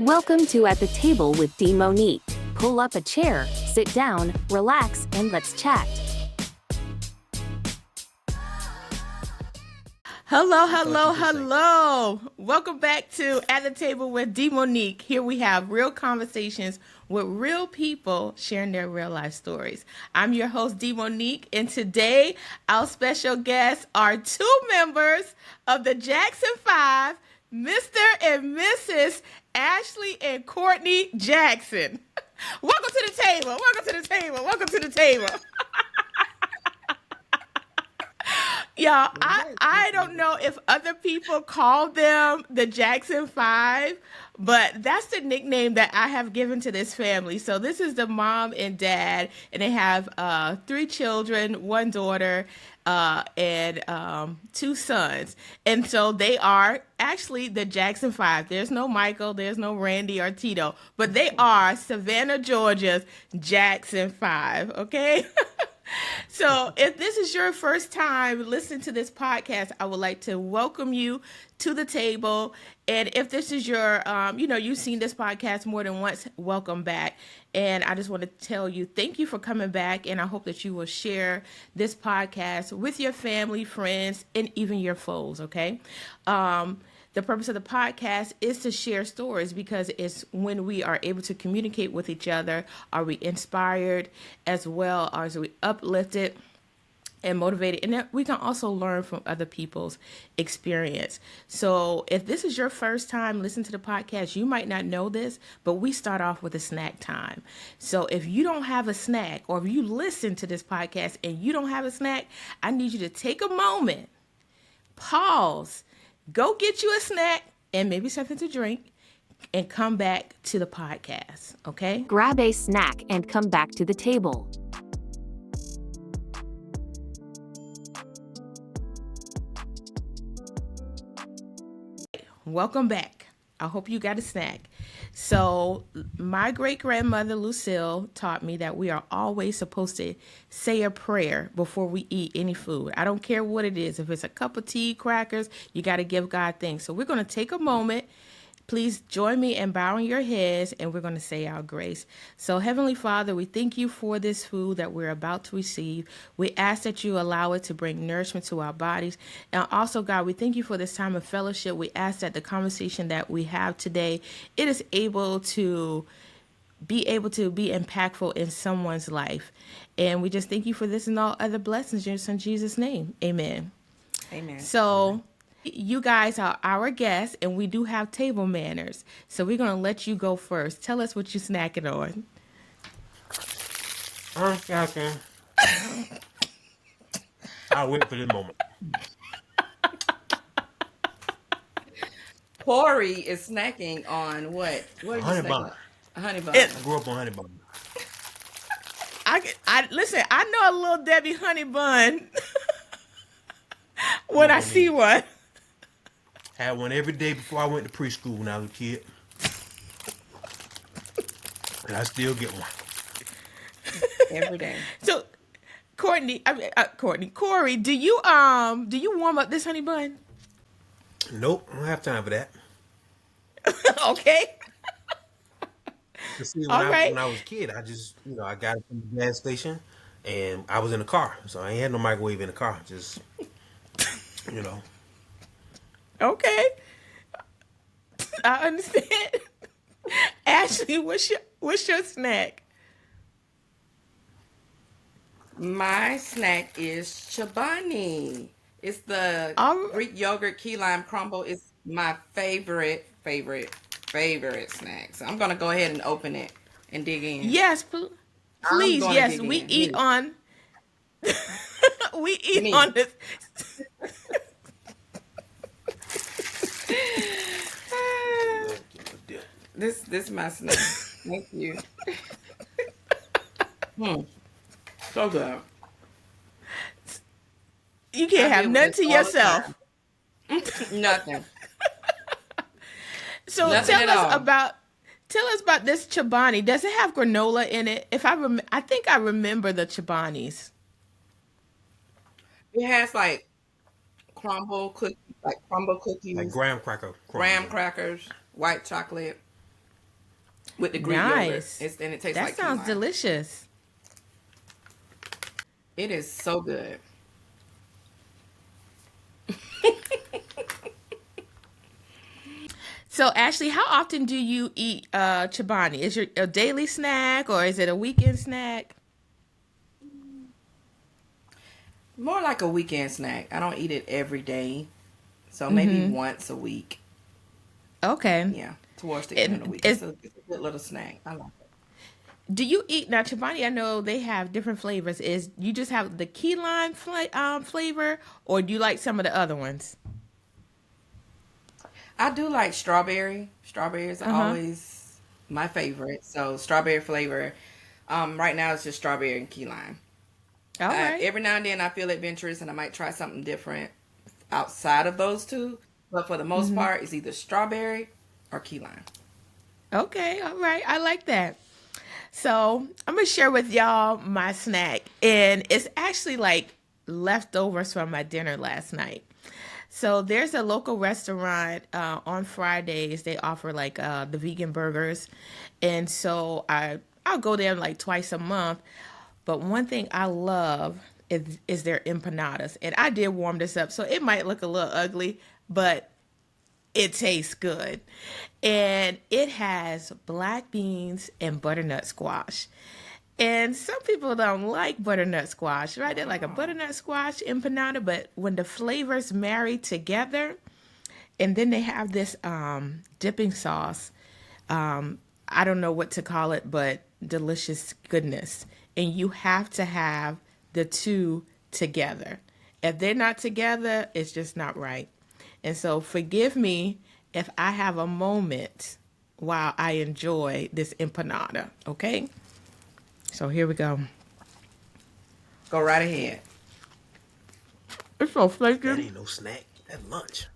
Welcome to At the Table with D. Monique. Pull up a chair, sit down, relax, and let's chat. Hello. Welcome back to At the Table with D. Monique. Here we have real conversations with real people sharing their real life stories. I'm your host, D. Monique, and today our special guests are two members of the Jackson 5, Mr. and Mrs. Ashley and Courtney Jackson. Welcome to the table. Y'all, I don't know if other people call them the Jackson 5, but that's the nickname that I have given to this family. So this is the mom and dad, and they have 3 children, 1 daughter, and 2 sons. And so they are actually the Jackson 5. There's no Michael, there's no Randy or Tito, but they are Savannah, Georgia's Jackson 5, okay? So if this is your first time listening to this podcast, I would like to welcome you to the table. And if this is your, you've seen this podcast more than once, welcome back. And I just want to tell you, thank you for coming back. And I hope that you will share this podcast with your family, friends, and even your foes, okay? The purpose of the podcast is to share stories because it's when we are able to communicate with each other, are we inspired as well as we uplifted and motivated, and that we can also learn from other people's experience. So if this is your first time listening to the podcast, you might not know this, but we start off with a snack time. So if you don't have a snack, or if you listen to this podcast and you don't have a snack, I need you to take a moment, pause, go get you a snack and maybe something to drink, and come back to the podcast, okay? Grab a snack and come back to the table. Welcome back. I hope you got a snack. So my great-grandmother Lucille taught me that we are always supposed to say a prayer before we eat any food. I don't care what it is. If it's a cup of tea, crackers, you got to give God thanks. So we're going to take a moment. Please join me in bowing your heads, and we're going to say our grace. So, Heavenly Father, we thank you for this food that we're about to receive. We ask that you allow it to bring nourishment to our bodies. And also, God, we thank you for this time of fellowship. We ask that the conversation that we have today, it is able to be impactful in someone's life. And we just thank you for this and all other blessings in your son Jesus' name. Amen. Amen. So you guys are our guests, and we do have table manners. So we're going to let you go first. Tell us what you're snacking on. I'm snacking. I'll wait for this moment. Corey is snacking on what? What are you Honey snacking bun. on? A honey bun. I grew up on honey bun. Listen, I know a little Debbie honey bun when I see one. Had one every day before I went to preschool when I was a kid. And I still get one. Every day. So, Corey, do you warm up this honey bun? Nope, I don't have time for that. Okay. You see, All right. when I was a kid, I just, I got it from the gas station, and I was in the car. So I ain't had no microwave in the car. Just, Okay. I understand. Ashley, what's your snack? My snack is Chobani. It's the Greek yogurt key lime crumble. It's my favorite snack. So I'm gonna go ahead and open it and dig in. Yes, please. Yes, we eat on. We eat on this. This is my snack. Thank you. So good. You can't have nothing to yourself. Nothing. So Nothing tell at us all. about this Chobani. Does it have granola in it? I think I remember the Chobanis. It has like crumble cookies, like graham cracker. graham crackers, white chocolate, with the Greek yogurt. Nice. And it tastes That like key sounds lime. delicious. It is so good. So, Ashley, how often do you eat Chobani? Is it a daily snack or is it a weekend snack? More like a weekend snack. I don't eat it every day. So maybe once a week. Okay. Yeah. Towards the end of the week. It's a good little snack. I like it. Do you eat now Chobani? I know they have different flavors. Is you just have the key lime flavor, or do you like some of the other ones? I do like strawberry. Strawberries are always my favorite. So strawberry flavor. Right now it's just strawberry and key lime. All right. Every now and then I feel adventurous and I might try something different outside of those two. But for the most part, it's either strawberry or key lime. Okay. All right. I like that. So I'm gonna share with y'all my snack, and it's actually like leftovers from my dinner last night. So there's a local restaurant on Fridays. They offer like the vegan burgers, and so I'll go there like twice a month. But one thing I love is their empanadas, and I did warm this up, so it might look a little ugly, but it tastes good. And it has black beans and butternut squash. And some people don't like butternut squash, right? They like a butternut squash empanada, but when the flavors marry together, and then they have this dipping sauce, I don't know what to call it, but delicious goodness. And you have to have the two together. If they're not together, it's just not right. And so forgive me if I have a moment while I enjoy this empanada, okay? So here we go. Go right ahead. It's so flaky. That ain't no snack. That's lunch.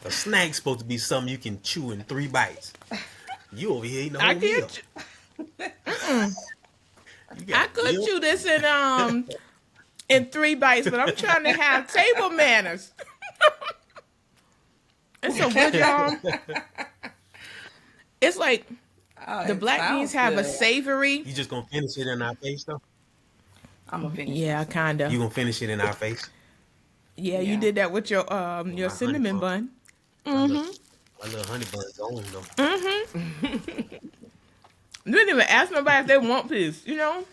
A snack's supposed to be something you can chew in 3 bites. You over here eating a whole meal. I could chew this in 3 bites, but I'm trying to have table manners. It's so good, y'all. It's like the black beans have a savory. You just gonna finish it in our face, though? I'm gonna finish. Yeah, kind of. You gonna finish it in our face? Yeah, you did that with your cinnamon bun. My little honey bun's on, though. You didn't even ask nobody if they want peace, you know?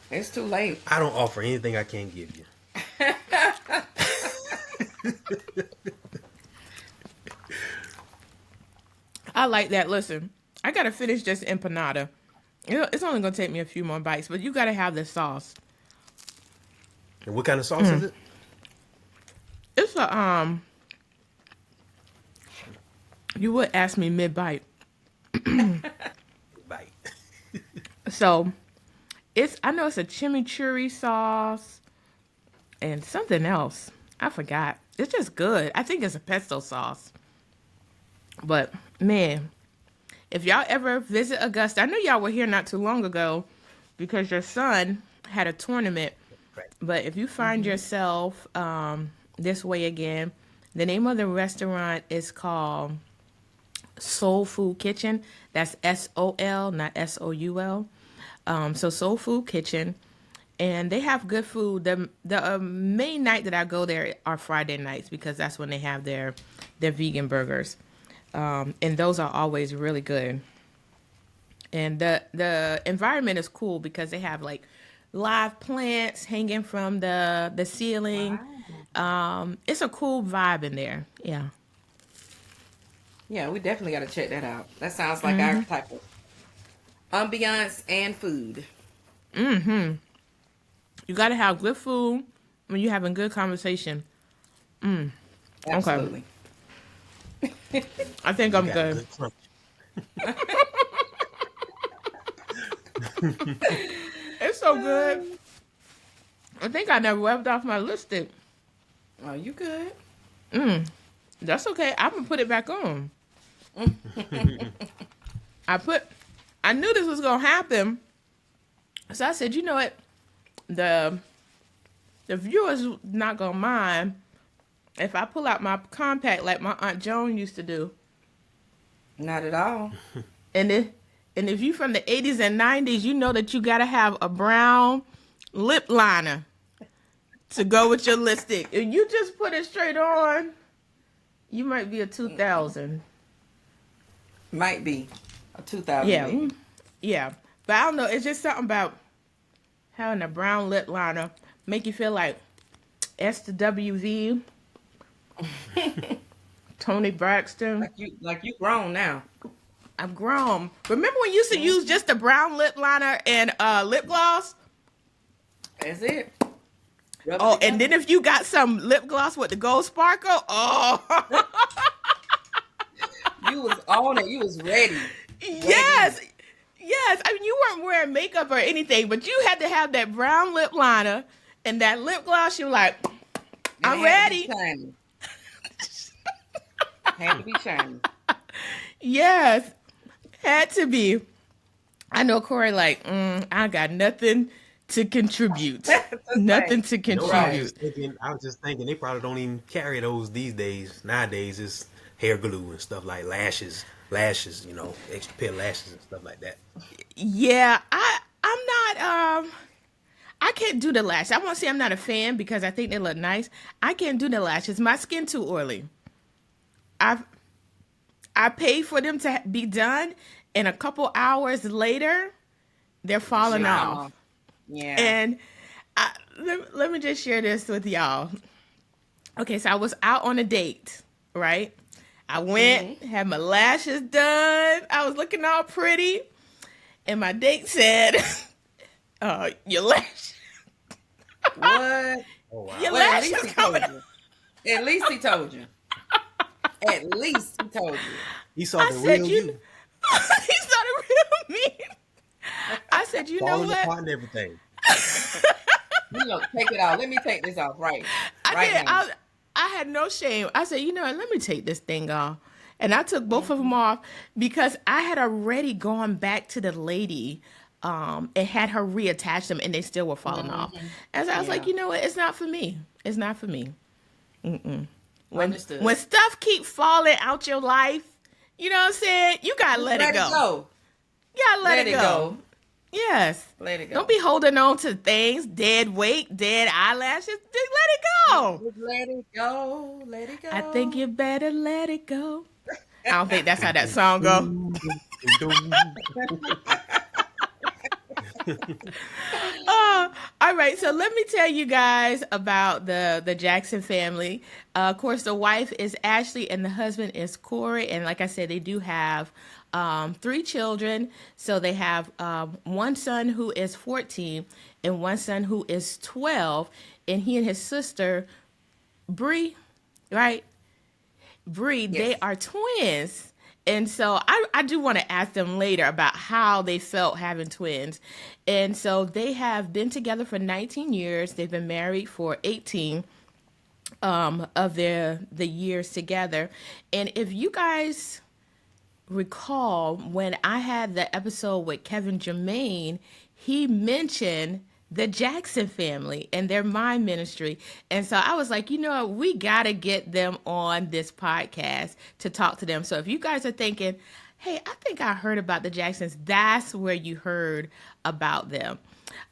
It's too late. I don't offer anything I can't give you. I like that. Listen, I gotta finish this empanada. You know, it's only gonna take me a few more bites, but you gotta have the sauce. And what kind of sauce is it? It's a you would ask me mid-bite. Bite. So I know it's a chimichurri sauce and something else. I forgot. It's just good. I think it's a pesto sauce. But man, if y'all ever visit Augusta, I know y'all were here not too long ago because your son had a tournament. Right. But if you find yourself this way again, the name of the restaurant is called Soul Food Kitchen. That's SOL, not SOUL. So Soul Food Kitchen, and they have good food. The main night that I go there are Friday nights because that's when they have their vegan burgers, and those are always really good. And the environment is cool because they have like live plants hanging from the ceiling. Wow. It's a cool vibe in there. Yeah. Yeah, we definitely got to check that out. That sounds like our type of ambiance and food. You got to have good food when you're having good conversation. Absolutely. Okay. I think I'm good. It's so good. I think I never left off my lipstick. Oh, you good? That's okay. I'm gonna put it back on. I knew this was gonna happen, so I said, you know what, the viewers not gonna mind if I pull out my compact like my Aunt Joan used to do, Not at all. and if you from the 80s and 90s, you know that you gotta have a brown lip liner to go with your lipstick. If you just put it straight on, you might be a 2000. Might be a 2000. Yeah, maybe. yeah. But I don't know. It's just something about having a brown lip liner make you feel like Esther WV, Tony Braxton. Like you grown now. I'm grown. Remember when you used to use just a brown lip liner and lip gloss? That's it. Rub Oh, it and then if you got some lip gloss with the gold sparkle, oh, you was on it. You was ready. yes. Yes. I mean, you weren't wearing makeup or anything, but you had to have that brown lip liner and that lip gloss. You were like, I'm ready. Had to be shiny. Yes. Had to be. I know Corey like, I got nothing to contribute. Nothing to You know, I was contribute. just thinking they probably don't even carry those these days. Nowadays, it's hair glue and stuff like lashes, you know, extra pair of lashes and stuff like that. Yeah, I'm not I can't do the lashes. I won't say I'm not a fan because I think they look nice. I can't do the lashes. My skin too oily. I pay for them to be done, and a couple hours later, they're falling off. Yeah. And let me just share this with y'all. Okay, so I was out on a date, right? I went, had my lashes done. I was looking all pretty. And my date said, your lash. What? Oh wow! Your Well, at lash least is he told coming. you. At least he told you. At least he told you. He saw I the said, real you. you, He started real me. I said, you know falling what? apart and everything. You know, take it off. Let me take this off right I did. now. I had no shame. I said, you know what? Let me take this thing off. And I took both of them off because I had already gone back to the lady and had her reattach them, and they still were falling off. And so I was like, you know what? It's not for me. It's not for me. When Understood. when stuff keep falling out your life, you know what I'm saying? You gotta let it go. You gotta let it go. Yes. Let it go. Don't be holding on to things, dead weight, dead eyelashes. Just let it go. Just let it go. Let it go. I think you better let it go. I don't think that's how that song go. All right, so let me tell you guys about the Jackson family. Of course, the wife is Ashley and the husband is Corey. And like I said, they do have 3 children. So they have one son who is 14 and one son who is 12. And he and his sister, Bree, right? Bree, they are twins. And so I do want to ask them later about how they felt having twins. And so they have been together for 19 years. They've been married for 18 of the years together. And if you guys recall, when I had the episode with Kevin Jermaine, he mentioned the Jackson family and their mind ministry. And so I was like, you know what? We got to get them on this podcast to talk to them. So if you guys are thinking, hey, I think I heard about the Jacksons, that's where you heard about them.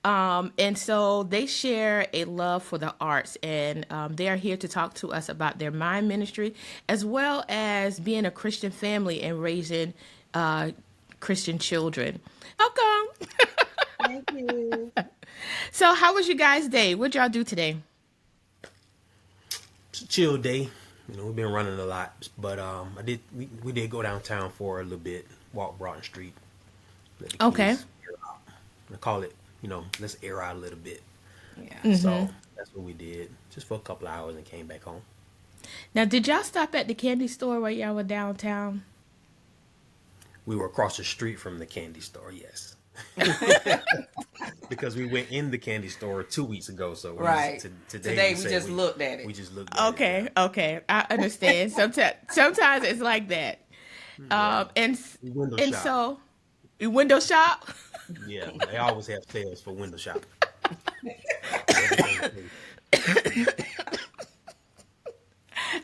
And so they share a love for the arts, and they are here to talk to us about their mind ministry, as well as being a Christian family and raising Christian children. Welcome. Thank you. So how was you guys' day? What'd y'all do today? It's a chill day. You know, we've been running a lot, but we did go downtown for a little bit, walk Broughton Street. Let the Okay. kids air out. I call it, you know, let's air out a little bit. Yeah. So that's what we did, just for a couple of hours, and came back home. Now, did y'all stop at the candy store while y'all were downtown? We were across the street from the candy store, yes. Because we went in the candy store 2 weeks ago, so Right. Today we said just looked at it. We just looked at it. Okay, okay, I understand. Sometimes it's like that. And Window and shop. so you window shop. Yeah, they always have sales for window shopping.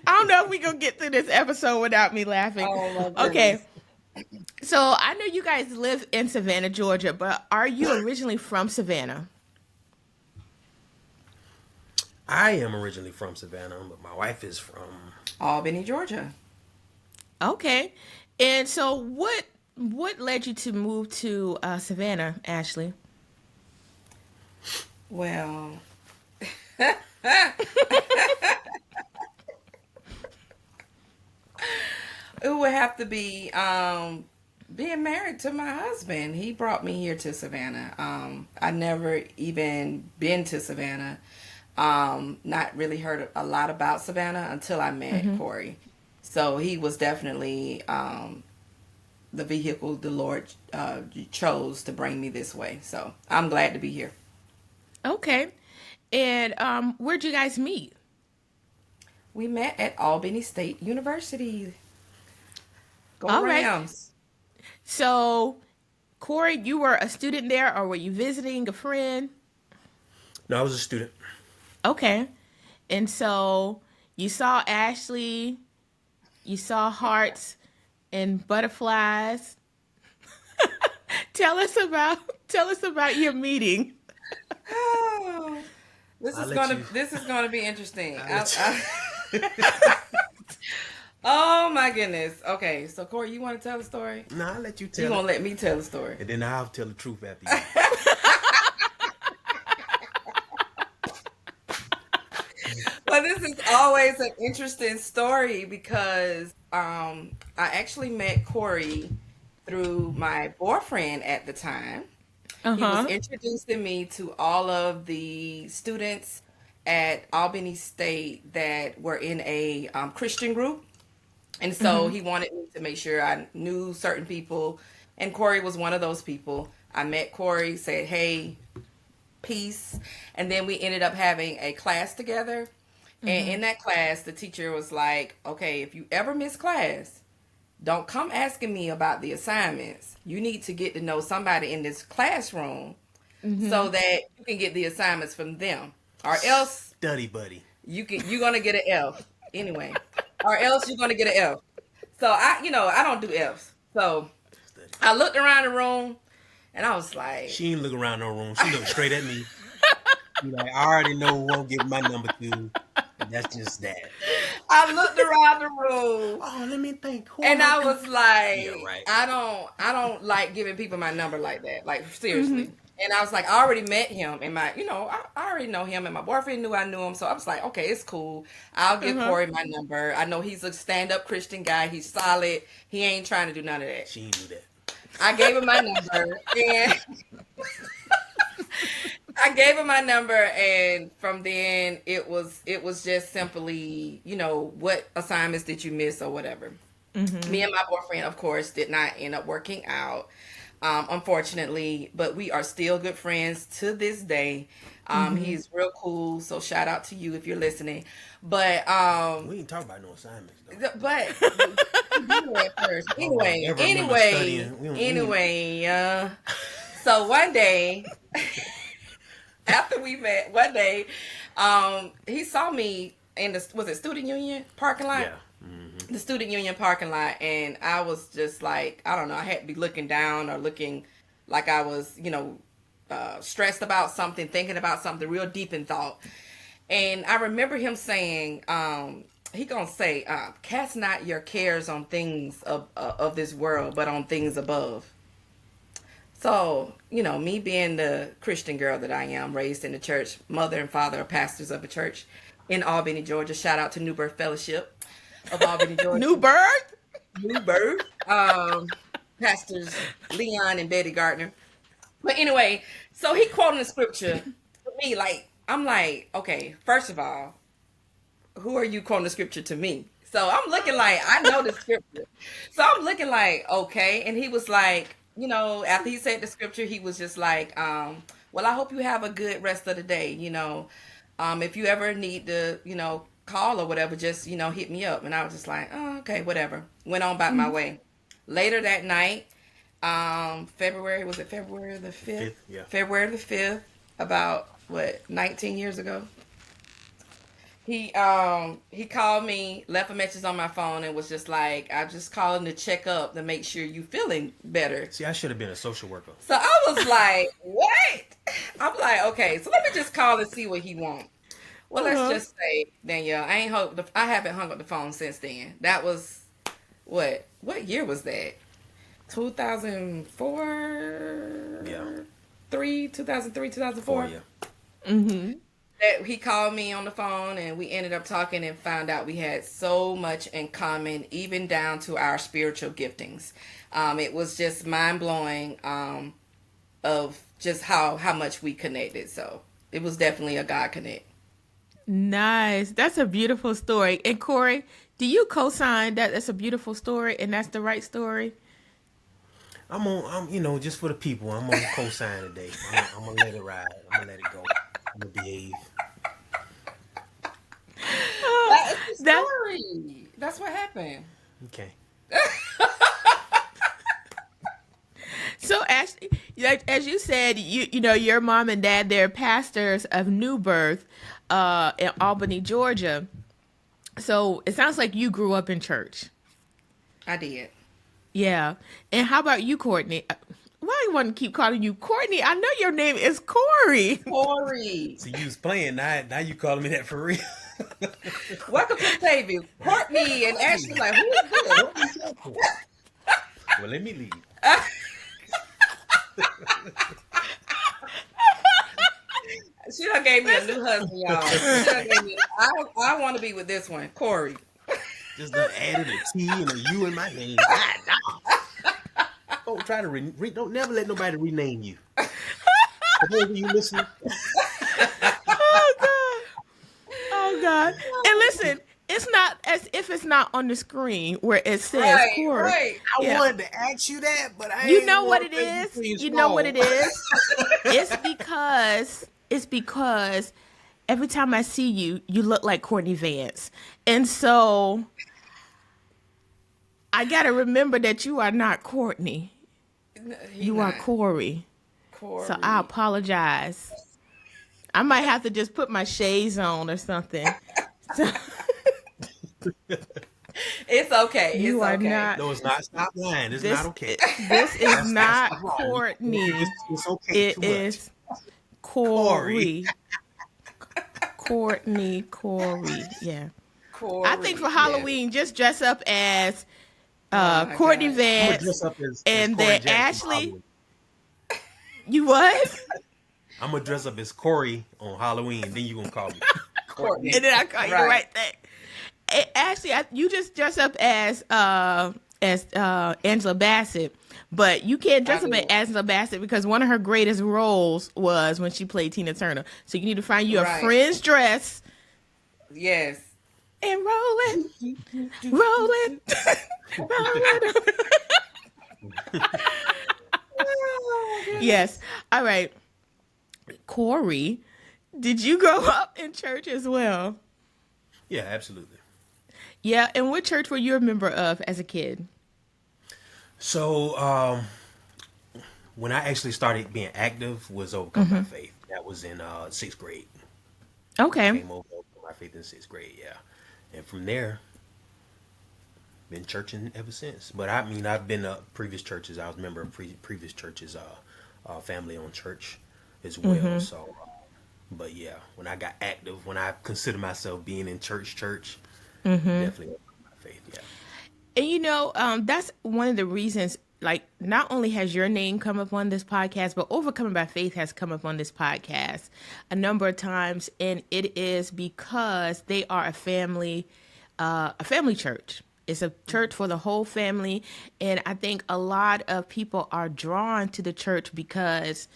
I don't know if we gonna get through this episode without me laughing. Oh my Okay, goodness. so I know you guys live in Savannah, Georgia, but are you originally from Savannah? I am originally from Savannah, but my wife is from. Albany, Georgia. Okay, and so what led you to move to Savannah, Ashley? Well, it would have to be being married to my husband. He brought me here to Savannah. I never even been to Savannah. Not really heard a lot about Savannah until I met Corey. So he was definitely the vehicle the Lord chose to bring me this way. So I'm glad to be here. Okay, and where'd you guys meet? We met at Albany State University. Go All right. Rams. So, Corey, you were a student there, or were you visiting a friend? No, I was a student. Okay, and so you saw Ashley, you saw hearts and butterflies. Tell us about your meeting. Oh, I'll let you. this is gonna be interesting. I'll let Oh my goodness. Okay, so Corey, you want to tell the story? No, I'll let you You tell gonna it, let me tell the story? and then I'll tell the truth after you. Well, this is always an interesting story because I actually met Corey through my boyfriend at the time. He was Uh-huh. introducing me to all of the students at Albany State that were in a Christian group. And so he wanted me to make sure I knew certain people. And Corey was one of those people. I met Corey, said, hey, peace. And then we ended up having a class together. And in that class, the teacher was like, okay, if you ever miss class, don't come asking me about the assignments. You need to get to know somebody in this classroom so that you can get the assignments from them. Or else Study buddy. you're gonna get an F anyway. Or else you're gonna get an F. So I don't do Fs. So Study. I looked around the room and I was like, She ain't look around no room. She looked straight at me. She like, I already know who won't give my number to. And that's just that. I looked around the room Oh, let me think. Who and am I was like, Yeah, right. I don't like giving people my number like that. Like seriously. And I was like, I already met him and I already know him and my boyfriend knew I knew him. So I was like, okay, it's cool. I'll give Corey my number. I know he's a stand-up Christian guy. He's solid. He ain't trying to do none of that. She ain't do that. I gave him my number and I gave him my number, and from then it was just simply, what assignments did you miss or whatever. Me and my boyfriend, of course, did not end up working out, unfortunately, but we are still good friends to this day. He's real cool, so shout out to you if you're listening. But We ain't talking about no assignments though. but you do it first. Anyway, Ever remember studying. We don't- so one day after we met, he saw me in was it Student Union parking lot? Yeah. The Student Union parking lot, and I was just like, I don't know, I had to be looking down or looking like I was, stressed about something, thinking about something real deep in thought. And I remember him saying, he gonna say, cast not your cares on things of this world, but on things above. So, me being the Christian girl that I am, raised in the church, mother and father are pastors of a church in Albany, Georgia. Shout out to New Birth Fellowship of Albany, Georgia. New birth? New Birth. Pastors Leon and Betty Gardner. But anyway, so he quoting the scripture to me, I'm like, okay, first of all, who are you quoting the scripture to me? So I'm looking like, I know the scripture. So I'm looking like, okay. And he was like, after he said the scripture, he was just like, well, I hope you have a good rest of the day. If you ever need to, call or whatever, just, hit me up. And I was just like, oh, okay, whatever. Went on about my way. Later that night, February the 5th? Fifth, yeah. February the 5th, about 19 years ago. he called me, left a message on my phone, and was just like, I just calling to check up to make sure you feeling better. See, I should have been a social worker. So I was like, what? I'm like, okay, so let me just call and see what he wants. Well, let's just say, Danielle, I haven't hung up the phone since then. That was what year was that? 2004? Yeah. 2003, 2004? Yeah. Mm-hmm. That he called me on the phone and we ended up talking and found out we had so much in common, even down to our spiritual giftings. It was just mind blowing of just how much we connected. So it was definitely a God connect. Nice. That's a beautiful story. And Corey, do you co-sign that that's a beautiful story and that's the right story? I'm just for the people, I'm gonna co-sign today. I'm gonna let it ride. I'm gonna let it go. I'm gonna behave. That's the story. That's what happened. Okay. So Ashley, like, as you said, you know your mom and dad, they're pastors of New Birth in Albany, Georgia. So it sounds like you grew up in church. I did. Yeah. And how about you, Courtney? Why do you want to keep calling you Courtney? I know your name is Corey. Corey. So you was playing, now you calling me that for real. Welcome to the table. Courtney and Ashley like, who is this? Well, let me leave. She done gave me a new husband, y'all. She done gave me, I want to be with this one, Corey. Just done added a T and a U in my name. God, no. Don't try to don't never let nobody rename you. For those of you listening. Oh God. And listen, it's not as if it's not on the screen where it says Corey. Right. Yeah. I wanted to ask you that, but I You ain't know what wanna it make is? you You know what it small. is? It's because every time I see you, you look like Courtney Vance. And so I got to remember that you are not Courtney. You are Corey. Corey. So I apologize. I might have to just put my shades on or something. So, It's okay. It's you are okay. not. No, it's not. Stop lying. It's This, not okay. this is That's not wrong. Courtney. It's okay. It too much. is Corey. Courtney, Corey. Yeah. Corey. I think for yes. Halloween, just dress up as my Courtney God. I'm gonna Vance, dress up as and Corey then Jackson for Ashley. Halloween. You what? I'm gonna dress up as Corey on Halloween. Then you gonna call me Courtney. And then I call you the Right. right thing. Ashley, you just dress up as Angela Bassett, but you can't dress I up as do. Angela Bassett because one of her greatest roles was when she played Tina Turner. So you need to find you a Right. friend's dress Yes. and roll it, roll it, roll it. Yes. All right. Corey, did you grow up in church as well? Yeah, absolutely. Yeah. And what church were you a member of as a kid? So when I actually started being active was Overcome by Faith. That was in 6th grade. Okay. Came over Overcome by Faith in 6th grade, yeah. And from there, been churching ever since. But I mean, I've been to previous churches. I was a member of previous churches, family-owned church as well. So, but yeah, when I got active, when I consider myself being in church, definitely Overcome by Faith, yeah. And you know, that's one of the reasons, like, not only has your name come up on this podcast, but Overcoming by Faith has come up on this podcast a number of times. And it is because they are a family church. It's a church for the whole family. And I think a lot of people are drawn to the church because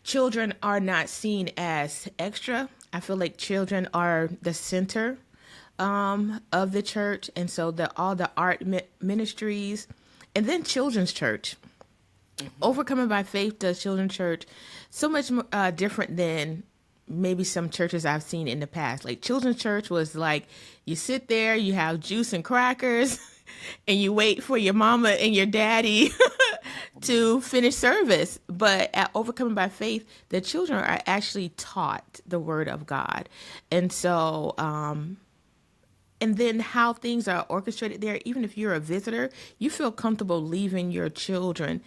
children are not seen as extra. I feel like children are the center of the church, and so all the art ministries, and then children's church. Overcoming by Faith does children's church so much different than maybe some churches I've seen in the past. Like children's church was like you sit there, you have juice and crackers, and you wait for your mama and your daddy to finish service. But at Overcoming by Faith, the children are actually taught the Word of God. And so, and then how things are orchestrated there, even if you're a visitor, you feel comfortable leaving your children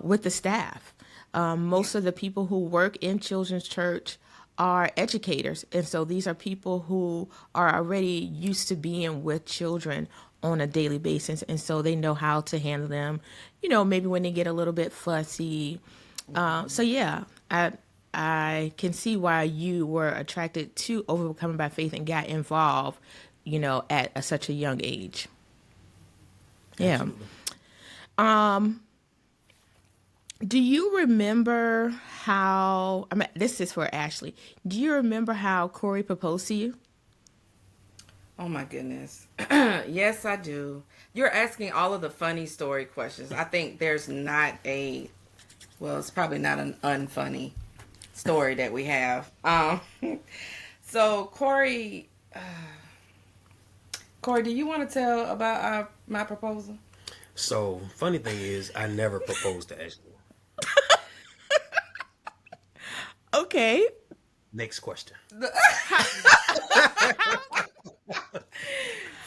with the staff. Most of the people who work in children's church are educators. And so these are people who are already used to being with children on a daily basis. And so they know how to handle them, maybe when they get a little bit fussy. So yeah, I can see why you were attracted to Overcoming by Faith and got involved, at such a young age. Yeah. Absolutely. Do you remember how, this is for Ashley. Do you remember how Corey proposed to you? Oh my goodness. Yes, I do. You're asking all of the funny story questions. I think there's not it's probably not an unfunny story that we have. So Corey, do you want to tell about my proposal? So, funny thing is, I never proposed to Ashley. Okay. Next question.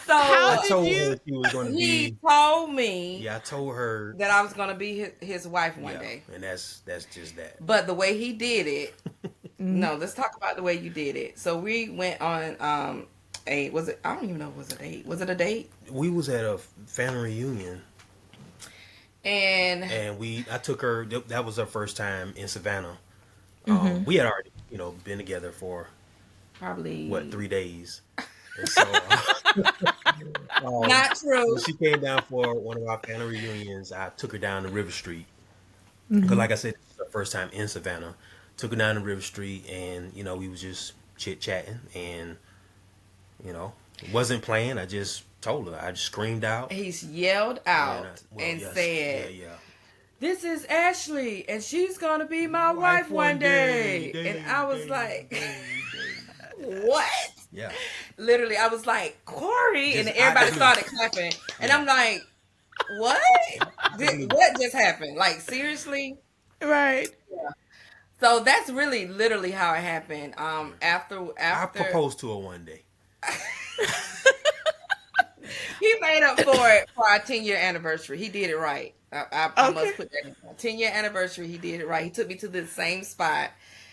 So How I did told you- her she was going to he be. told me Yeah, I told her. that I was going to be his wife one Yeah, day. and that's just that. But the way he did it, no, let's talk about the way you did it. So we went on I don't even know if it was a date. Was it a date? We was at a family reunion, And and I took her. That was her first time in Savannah. We had already, been together for probably 3 days, and so not true. when she came down for one of our family reunions, I took her down to River Street because, like I said, it's her first time in Savannah. Took her down to River Street, and we was just chit chatting, and wasn't playing. I just told her. I just screamed out. He's yelled out and yes, said, yeah. "This is Ashley, and she's gonna be my wife one day." And I was like, "What?" Yeah. Literally, I was like, "Corey," and Just- everybody I- started clapping, and I'm like, "What? What just happened? Like seriously?" Right. So that's really literally how it happened. After I proposed to her one day. he made up for it for our 10-year anniversary. He did it right. I Okay. must put that in. 10-year anniversary, he did it right. He took me to the same spot,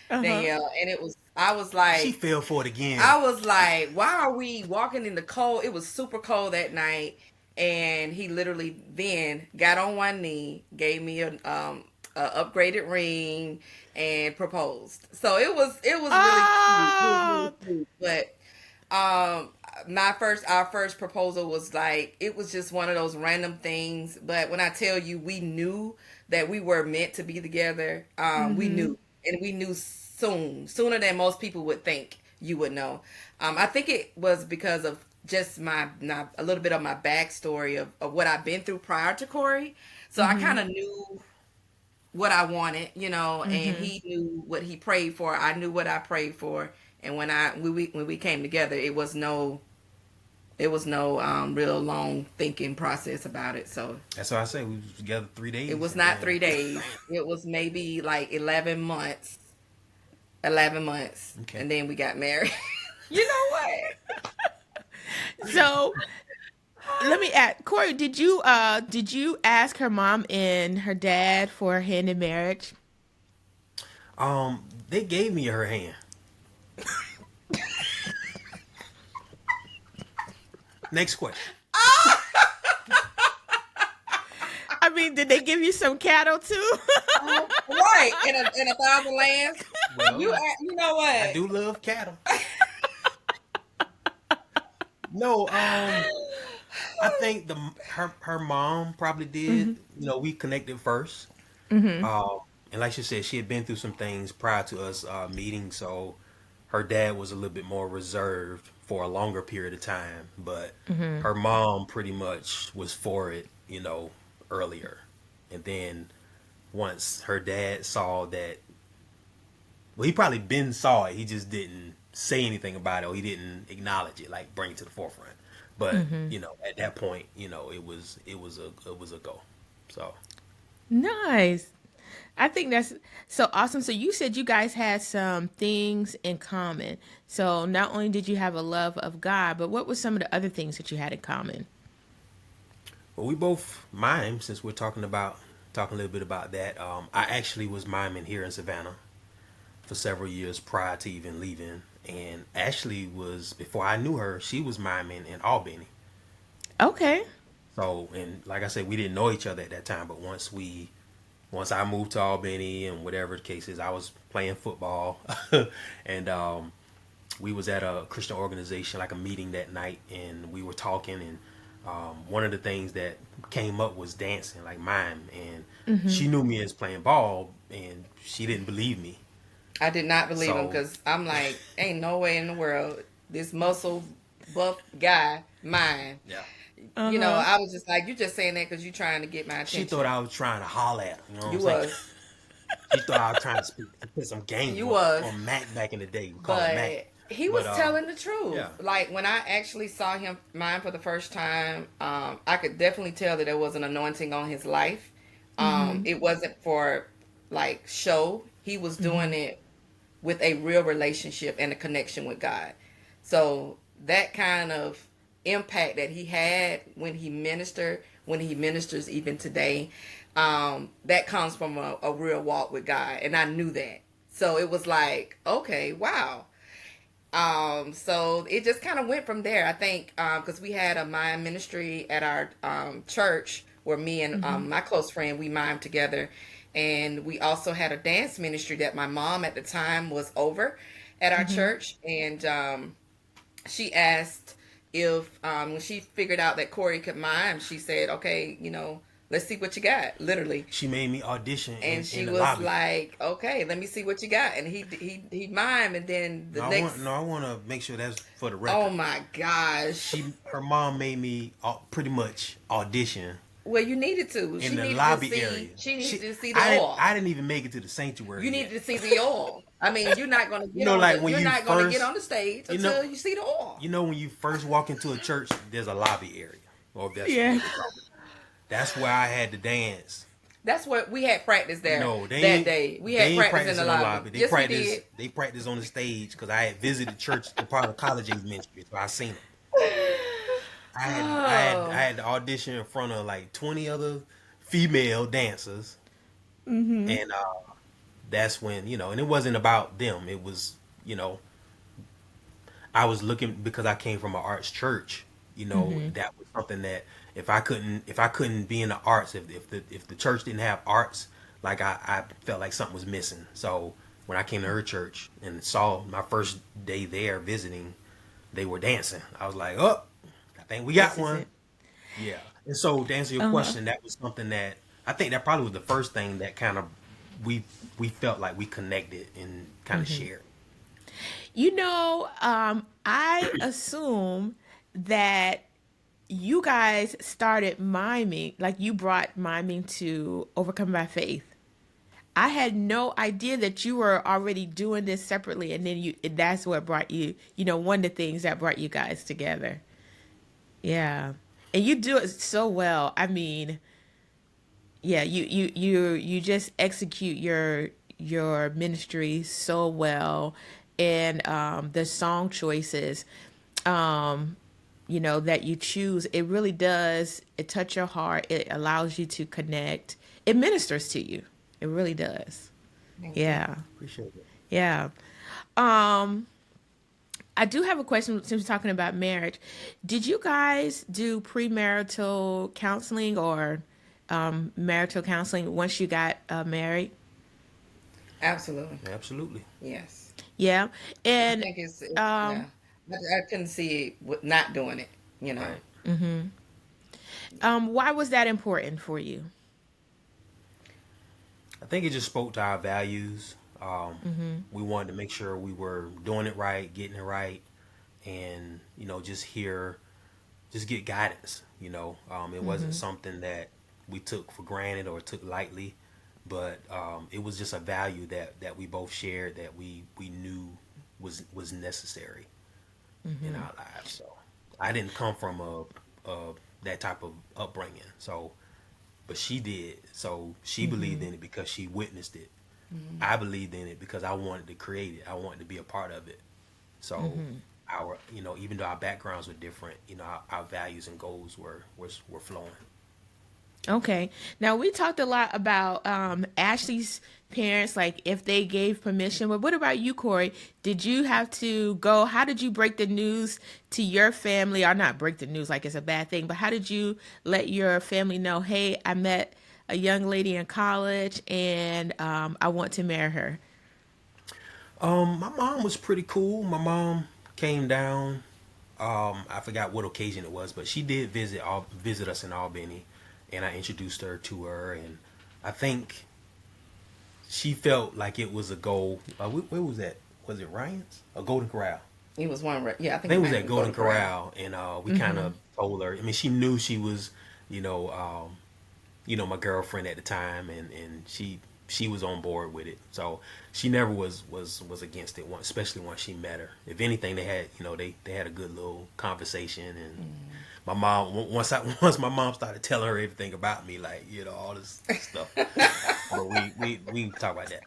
Danielle, and I was like, She fell for it again. I was like, why are we walking in the cold? It was super cold that night, and he literally then got on one knee, gave me a upgraded ring, and proposed. So it was really Oh. cute. It was really cute. But our first proposal was like, it was just one of those random things. But when I tell you, we knew that we were meant to be together. We knew, and we knew sooner than most people would think you would know. I think it was because of just a little bit of my backstory of what I've been through prior to Corey. So I kind of knew what I wanted, and he knew what he prayed for. I knew what I prayed for. And when we came together, it was no real long thinking process about it. So That's why I say we was together 3 days. it was and not then- 3 days. It was maybe like 11 months. 11 months. Okay. And then we got married. You know what? So let me ask Corey, did you ask her mom and her dad for a hand in marriage? They gave me her hand. Next question. I mean, did they give you some cattle too? Right. In a 1,000 lands. Well, You know what? I do love cattle. No, I think her mom probably did. We connected first. And like she said, she had been through some things prior to us meeting, so her dad was a little bit more reserved for a longer period of time. But her mom pretty much was for it, earlier. And then once her dad saw that, well, he probably been saw it. He just didn't say anything about it, or he didn't acknowledge it, like bring it to the forefront. But at that point, it was a go. So Nice. I think that's so awesome. So you said you guys had some things in common. So not only did you have a love of God, but what were some of the other things that you had in common? Well, we both mime since we're talking a little bit about that. I actually was miming here in Savannah for several years prior to even leaving, and Ashley was before I knew her. She was miming in Albany. Okay. So, and like I said, we didn't know each other at that time, but once I moved to Albany and whatever the case is, I was playing football, and we was at a Christian organization, like a meeting that night, and we were talking, and one of the things that came up was dancing, like mime, and she knew me as playing ball, and she didn't believe me. I did not believe him So because I'm like, ain't no way in the world this muscle buff guy mine. yeah, You know, Uh-huh. I was just like, you just saying that because you trying to get my she attention. thought I was trying to holler at her. You know what You I'm saying? was, She thought I was trying to put some game you was, on Mac back in the day. We call it Mac. but he was But telling the truth. yeah. Like when I actually saw him mine for the first time, I could definitely tell that there was an anointing on his life. It wasn't for like show. He was doing it with a real relationship and a connection with God. So that kind of impact that he had when he ministered, when he ministers even today, that comes from a real walk with God. And I knew that. So it was like, okay, wow. So it just kind of went from there. I think because we had a mime ministry at our church where me and my close friend we mimed together, and we also had a dance ministry that my mom at the time was over at our church, and she asked if when she figured out that Corey could mime, she said, "Okay, you know, let's see what you got." Literally, She made me audition and she in the was lobby. like, "Okay, let me see what you got." And he mimed, and then the No, next, I want to make sure that's for the oh record. my gosh. Her mom made me pretty much audition Well, you needed to. in She the needed lobby to see. area. She needed to see I the oil. I didn't even make it to the sanctuary You yet. needed to see the oil. I mean, you're not gonna You get know, on like the. when You're you not gonna first, get on the stage you until know, you see the oil. you know when you first walk into a church, there's a lobby area, or if that's Yeah. what they call it. That's where I had to dance. That's what we had practice there No, they that ain't. day. We They had ain't practice in the lobby. They Yes, we practice. did. They practice on the stage because I had visited church, the part of college age ministry, so I seen them. I Oh, had to audition in front of like 20 other female dancers, and that's when and it wasn't about them. It was I was looking because I came from an arts church. That was something that if I couldn't be in the arts, if the church didn't have arts, like I felt like something was missing. So when I came to her church and saw my first day there visiting, they were dancing. I was like, oh, I think we got This is one. it. Yeah. And so to answer your Uh-huh. question, that was something that I think that probably was the first thing that kind of we we felt like we connected and kind of shared. I assume that you guys started miming, like you brought miming to Overcome by Faith. I had no idea that you were already doing this separately, and then that's what brought you, one of the things that brought you guys together. Yeah. And you do it so well. I mean, yeah, you just execute your ministry so well, and the song choices that you choose, it really does, it touch your heart, it allows you to connect, it ministers to you, it really does. thank you. Yeah. Appreciate it. Yeah. um I do have a question since we're talking about marriage. Did you guys do premarital counseling or marital counseling once you got married? Absolutely. Absolutely. Yes. Yeah. I And think it's yeah. um, I couldn't see it not doing it. You know. Right. why was that important for you? I think it just spoke to our values. We wanted to make sure we were doing it right, getting it right, and just get guidance. It wasn't something that we took for granted or took lightly, but it was just a value that we both shared that we knew was necessary in our lives. So I didn't come from a that type of upbringing, so but she did. So she believed in it because she witnessed it. I believed in it because I wanted to create it. I wanted to be a part of it. So our, even though our backgrounds were different, our values and goals were flowing. Okay. Now we talked a lot about Ashley's parents, like if they gave permission. But what about you, Corey? Did you have to go? How did you break the news to your family? Or not break the news like it's a bad thing, but how did you let your family know, hey, I met a young lady in college and I want to marry her? My mom was pretty cool. My mom came down. I forgot what occasion it was, but she did visit us in Albany, and I introduced her to her, and I think she felt like it was a goal. Where was that? Was it Ryan's? A Golden Corral. It was one. Yeah, I I think think it it was might at be Golden Golden Corral. Corral, and we kind of told her. I mean, she knew she was, my girlfriend at the time, and she was on board with it. So she never was against it. Especially once she met her. If anything, they had they had a good little conversation. And my mom once my mom started telling her everything about me, like all this stuff. But we talk about that.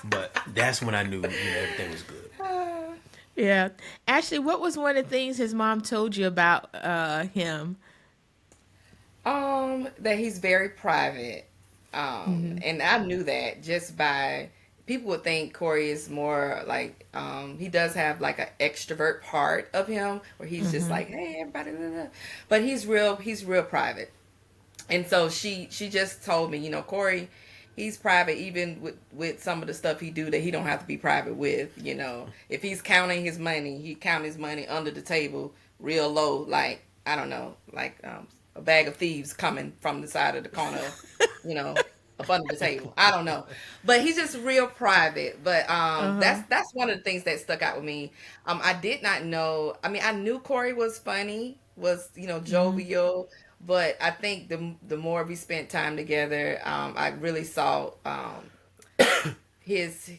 But that's when I knew everything was good. Yeah. Ashley, what was one of the things his mom told you about him? That he's very private. And I knew that just by people would think Corey is more like he does have like an extrovert part of him where he's just like, hey everybody, blah, blah. But he's real private. And so she just told me, Corey, he's private even with some of the stuff he do that he don't have to be private with. If he's counting his money, he count his money under the table real low, like I don't know, like a bag of thieves coming from the side of the corner, up under the table. I don't know, but he's just real private. But that's one of the things that stuck out with me. I did not know. I mean, I knew Corey was funny, was jovial, but I think the more we spent time together, I really saw his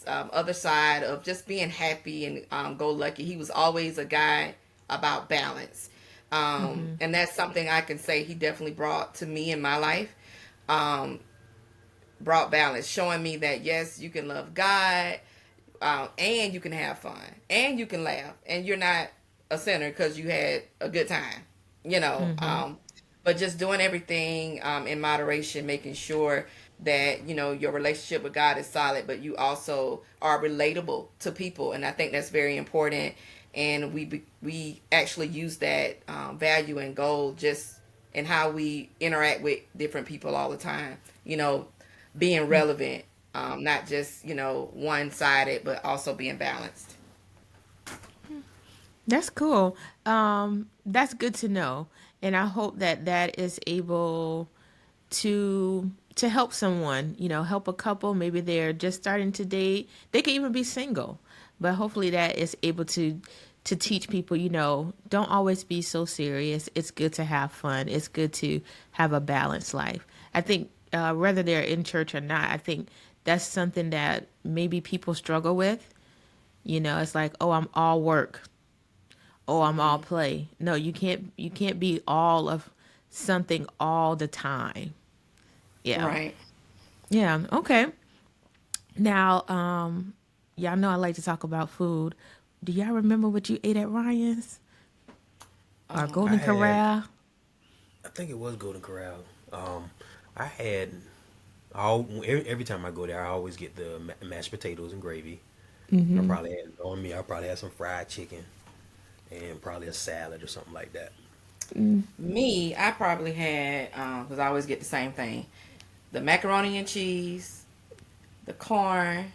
other side of just being happy and go lucky. He was always a guy about balance. And that's something I can say he definitely brought to me in my life. Brought balance, showing me that yes, you can love God, and you can have fun, and you can laugh, and you're not a sinner because you had a good time, but just doing everything in moderation, making sure that your relationship with God is solid, but you also are relatable to people, and I think that's very important. And we actually use that value and goal just in how we interact with different people all the time. Being relevant, not just one-sided, but also being balanced. That's cool. That's good to know, and I hope that is able to help someone. Help a couple. Maybe they're just starting to date. They can even be single, but hopefully that is able to teach people. Don't always be so serious. It's good to have fun. It's good to have a balanced life. I think whether they're in church or not, I think that's something that maybe people struggle with. It's like, oh, I'm all work. Oh, I'm all play. No, you can't be all of something all the time. Yeah. Right. Yeah. Okay. Now, y'all know I like to talk about food. Do y'all remember what you ate at Ryan's? Or Golden Corral? I think it was Golden Corral. I had every time I go there, I always get the mashed potatoes and gravy. I probably had on me. I probably had some fried chicken and probably a salad or something like that. Me, I probably had because I always get the same thing: the macaroni and cheese, the corn,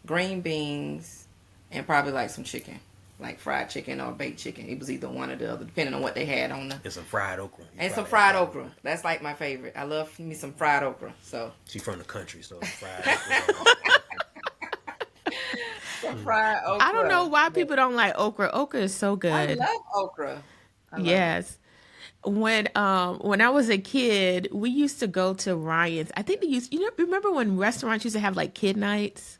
green beans, and probably like some chicken, like fried chicken or baked chicken. It was either one or the other, depending on what they had on the. And some fried okra. And some fried okra. That's like my favorite. I love me some fried okra. So. She's from the country, so fried okra. Some fried okra. I don't know why people don't like okra. Okra is so good. I love okra. Yes. When I was a kid, we used to go to Ryan's. I think they used. Remember when restaurants used to have like kid nights?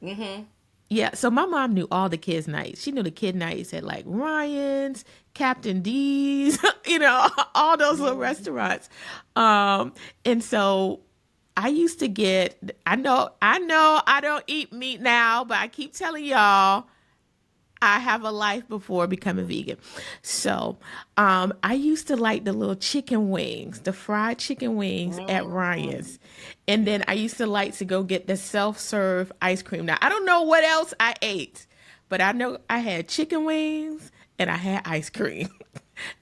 Mm-hmm. Yeah, so my mom knew all the kids' nights. She knew the kid nights at like Ryan's, Captain D's, all those little restaurants. And so I used to get, I know I don't eat meat now, but I keep telling y'all I have a life before becoming vegan. So, I used to like the little chicken wings, the fried chicken wings at Ryan's. And then I used to like to go get the self-serve ice cream. Now, I don't know what else I ate, but I know I had chicken wings and I had ice cream.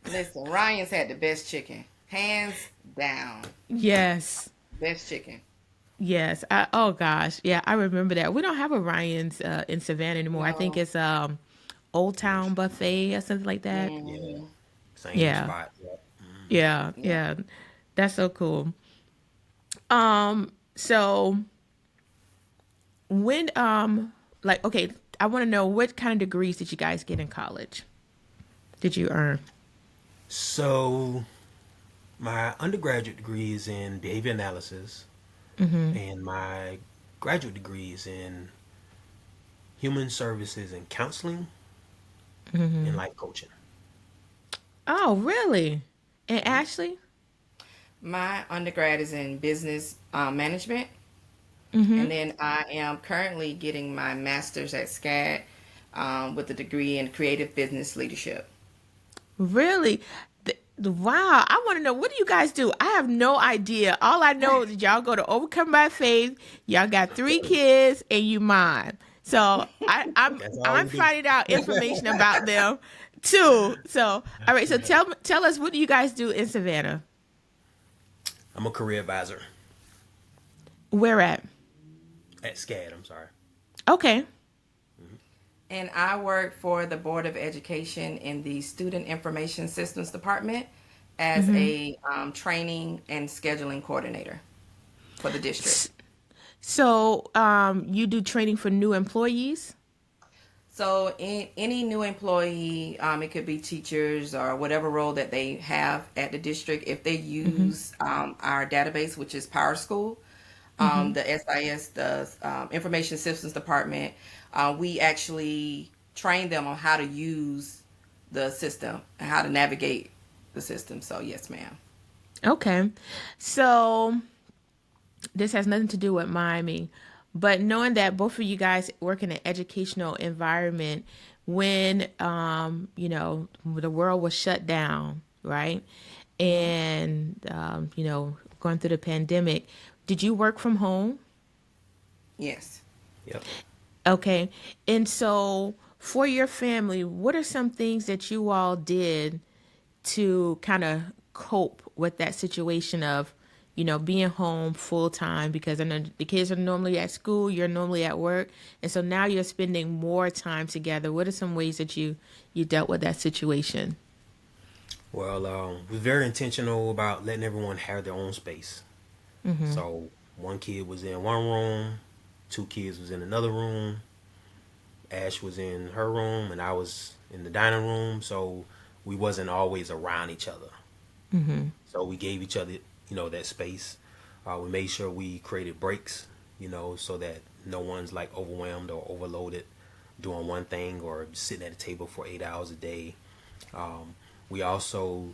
Listen, Ryan's had the best chicken, hands down, Yes. best chicken. Yes. Oh gosh. Yeah, I remember that. We don't have a Ryan's in Savannah anymore. I think No. it's Old Town Buffet or something like that. Yeah. Hmm. Same Yeah. spot. Yep. Yeah. Yeah. Yeah. That's so cool. So when like okay, I want to know what kind of degrees did you guys get in college? Did you earn? So my undergraduate degree is in behavior analysis, and my graduate degree is in human services and counseling and life coaching. Oh, really? And Ashley? My undergrad is in business management, and then I am currently getting my master's at SCAD with a degree in creative business leadership. Really? Wow. I want to know, what do you guys do? I have no idea. All I know is y'all go to Overcome by Faith. Y'all got 3 kids and you mine. So That's all I'm we do. finding out information about them too. So all right. So tell us, what do you guys do in Savannah? I'm a career advisor Where at? at SCAD. I'm sorry. Okay. And I work for the Board of Education in the Student Information Systems Department as a training and scheduling coordinator for the district. So you do training for new employees? So, any new employee, it could be teachers or whatever role that they have at the district, if they use our database, which is PowerSchool, the SIS, the Information Systems Department, we actually train them on how to use the system and how to navigate the system. So, yes, ma'am. Okay. So this has nothing to do with Miami, but knowing that both of you guys work in an educational environment when the world was shut down, right? And going through the pandemic, did you work from home? Yes. Yep. Okay. And so for your family, what are some things that you all did to kind of cope with that situation of, being home full time? Because I know the kids are normally at school, you're normally at work, and so now you're spending more time together. What are some ways that you dealt with that situation? Well, we're very intentional about letting everyone have their own space. So one kid was in one room, 2 kids was in another room. Ash was in her room, and I was in the dining room. So we wasn't always around each other. So we gave each other, that space. We made sure we created breaks, so that no one's like overwhelmed or overloaded doing one thing or sitting at a table for 8 hours a day. We also,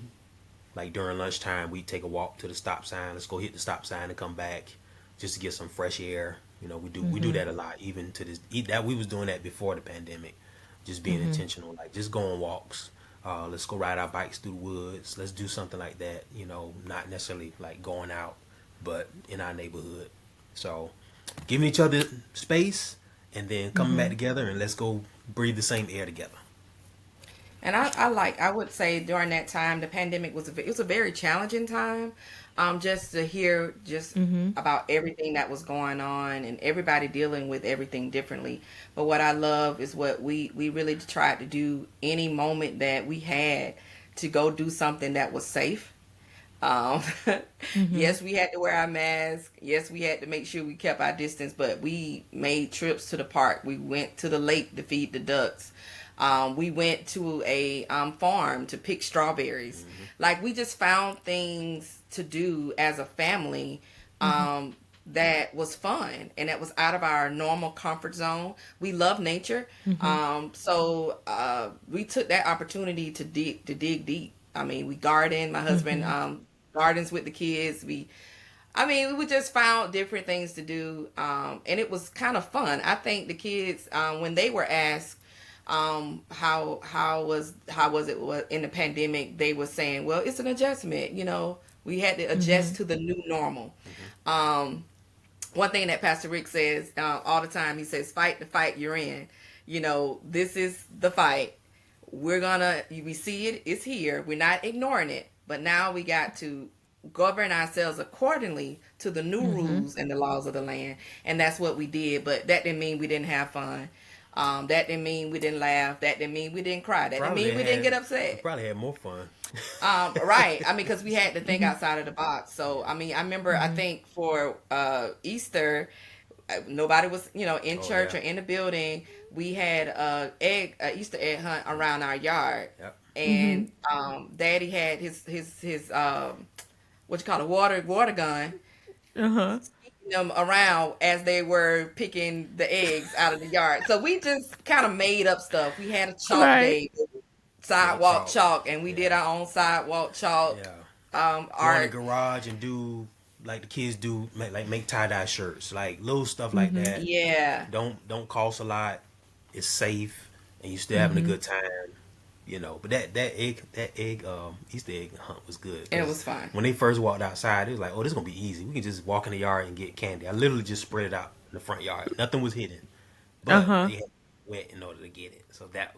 like during lunchtime, we take a walk to the stop sign. Let's go hit the stop sign and come back just to get some fresh air. We do that a lot, even to this. That we was doing that before the pandemic, just being intentional, like just going walks. Let's go ride our bikes through the woods. Let's do something like that. Not necessarily like going out, but in our neighborhood. So, giving each other space and then coming back together and let's go breathe the same air together. And I would say during that time, the pandemic it was a very challenging time, just to hear just about everything that was going on and everybody dealing with everything differently. But what I love is what we really tried to do any moment that we had to go do something that was safe. Um, yes, we had to wear our mask. Yes, we had to make sure we kept our distance, but we made trips to the park. We went to the lake to feed the ducks. We went to a farm to pick strawberries. Like we just found things to do as a family that was fun and that was out of our normal comfort zone. We love nature. So we took that opportunity to dig deep. I mean, we garden. My husband gardens with the kids. We just found different things to do, and it was kind of fun. I think the kids, when they were asked, how was it in the pandemic, they were saying, well, it's an adjustment. We had to adjust to the new normal. One thing that Pastor Rick says all the time, he says, fight the fight you're in. This is the fight. We see it, it's here. We're not ignoring it, but now we got to govern ourselves accordingly to the new rules and the laws of the land. And that's what we did. But that didn't mean we didn't have fun. That didn't mean we didn't laugh. That didn't mean we didn't cry. That didn't mean we didn't get upset. Probably had more fun. Right. Because we had to think outside of the box. So, I remember, I think for Easter, nobody was, in church or in the building. We had a Easter egg hunt around our yard. Yep. And Daddy had his what you call a water gun. Them around as they were picking the eggs out of the yard. So we just kind of made up stuff. We had a chalk day, sidewalk chalk, and we did our own sidewalk chalk. Go Art. in the garage and do like the kids do, make tie-dye shirts, like little stuff like that. Yeah. Don't cost a lot. It's safe, and you still having a good time. But that egg Easter egg hunt was good. And it was fun. When they first walked outside, it was like, oh, this is gonna be easy. We can just walk in the yard and get candy. I literally just spread it out in the front yard. Nothing was hidden, but they had to wet in order to get it. So that's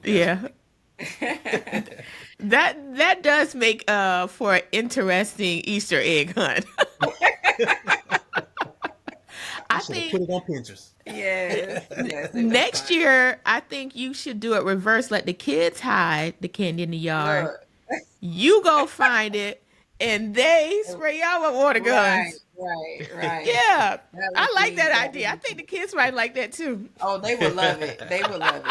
that does make for an interesting Easter egg hunt. I think put it on Pinterest. Yes, next year, I think you should do it reverse. Let the kids hide the candy in the yard. You go find it, and they spray y'all with water guns. Right. Yeah, I like that idea. I think the kids might like that too. Oh, they would love it. They would love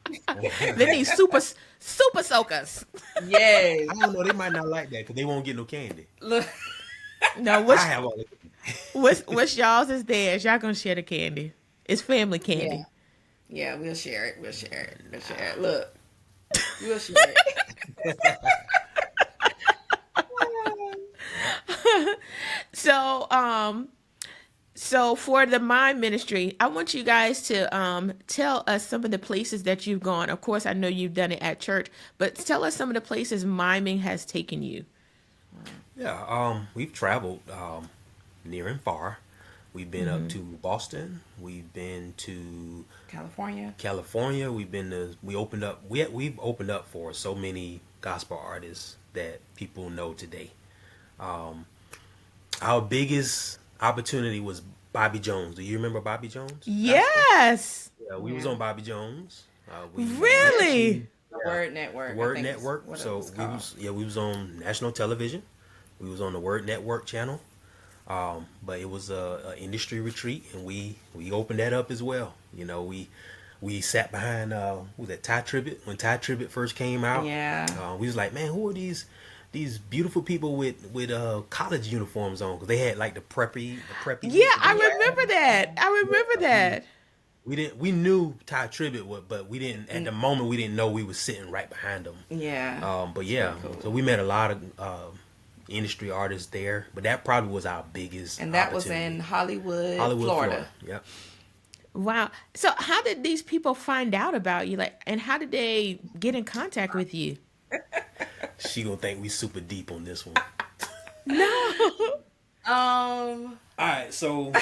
it. They need super soakers. Yes. I don't know. They might not like that because they won't get no candy. Look. No, I have all the what's y'all's is theirs. Y'all gonna share the candy. It's family candy. Yeah, we'll share it. We'll share it. Look, we'll share it. So for the Mime Ministry, I want you guys to tell us some of the places that you've gone. Of course, I know you've done it at church, but tell us some of the places miming has taken you. Yeah, we've traveled near and far. We've been up to Boston. We've been to California. We've opened up for so many gospel artists that people know today. Our biggest opportunity was Bobby Jones. Do you remember Bobby Jones? Yes. Yeah, we was on Bobby Jones. Really? The Word Network. Word Network. So we was on national television. We was on the Word Network channel. But it was a industry retreat, and we opened that up as well. We sat behind was that Ty Tribbett when Ty Tribbett first came out. Yeah. We was like, man, who are these beautiful people with college uniforms on? Because they had like the preppy. Yeah, I remember that. We knew Ty Tribbett, but we didn't at the moment. We didn't know we was sitting right behind them. Yeah. But yeah, cool. So we met a lot of industry artists there, but that probably was our biggest. And that was in Hollywood, Florida. Yep. Wow. So how did these people find out about you? And how did they get in contact with you? She gonna think we super deep on this one. No. All right, so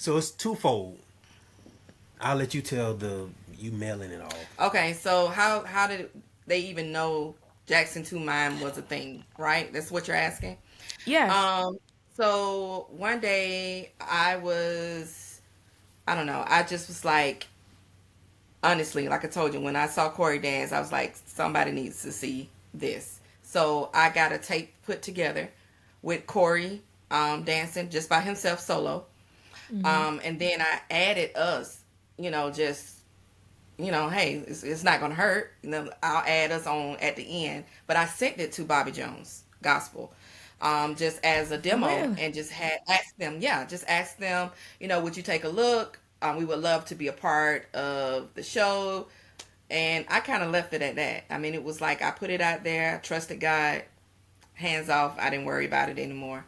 it's twofold. I'll let you tell you mailing it all. Okay, so how did they even know Jackson 2 Mime was a thing, right? That's what you're asking? Yes. So one day I don't know, I just was like, honestly, like I told you, when I saw Corey dance, I was like, somebody needs to see this. So I got a tape put together with Corey dancing just by himself solo. And then I added us, hey, it's not going to hurt. I'll add us on at the end. But I sent it to Bobby Jones Gospel. just as a demo, Really? and just had asked them, yeah, just ask them, would you take a look? We would love to be a part of the show. And I kind of left it at that. I mean, it was like I put it out there, trusted God, hands off. I didn't worry about it anymore.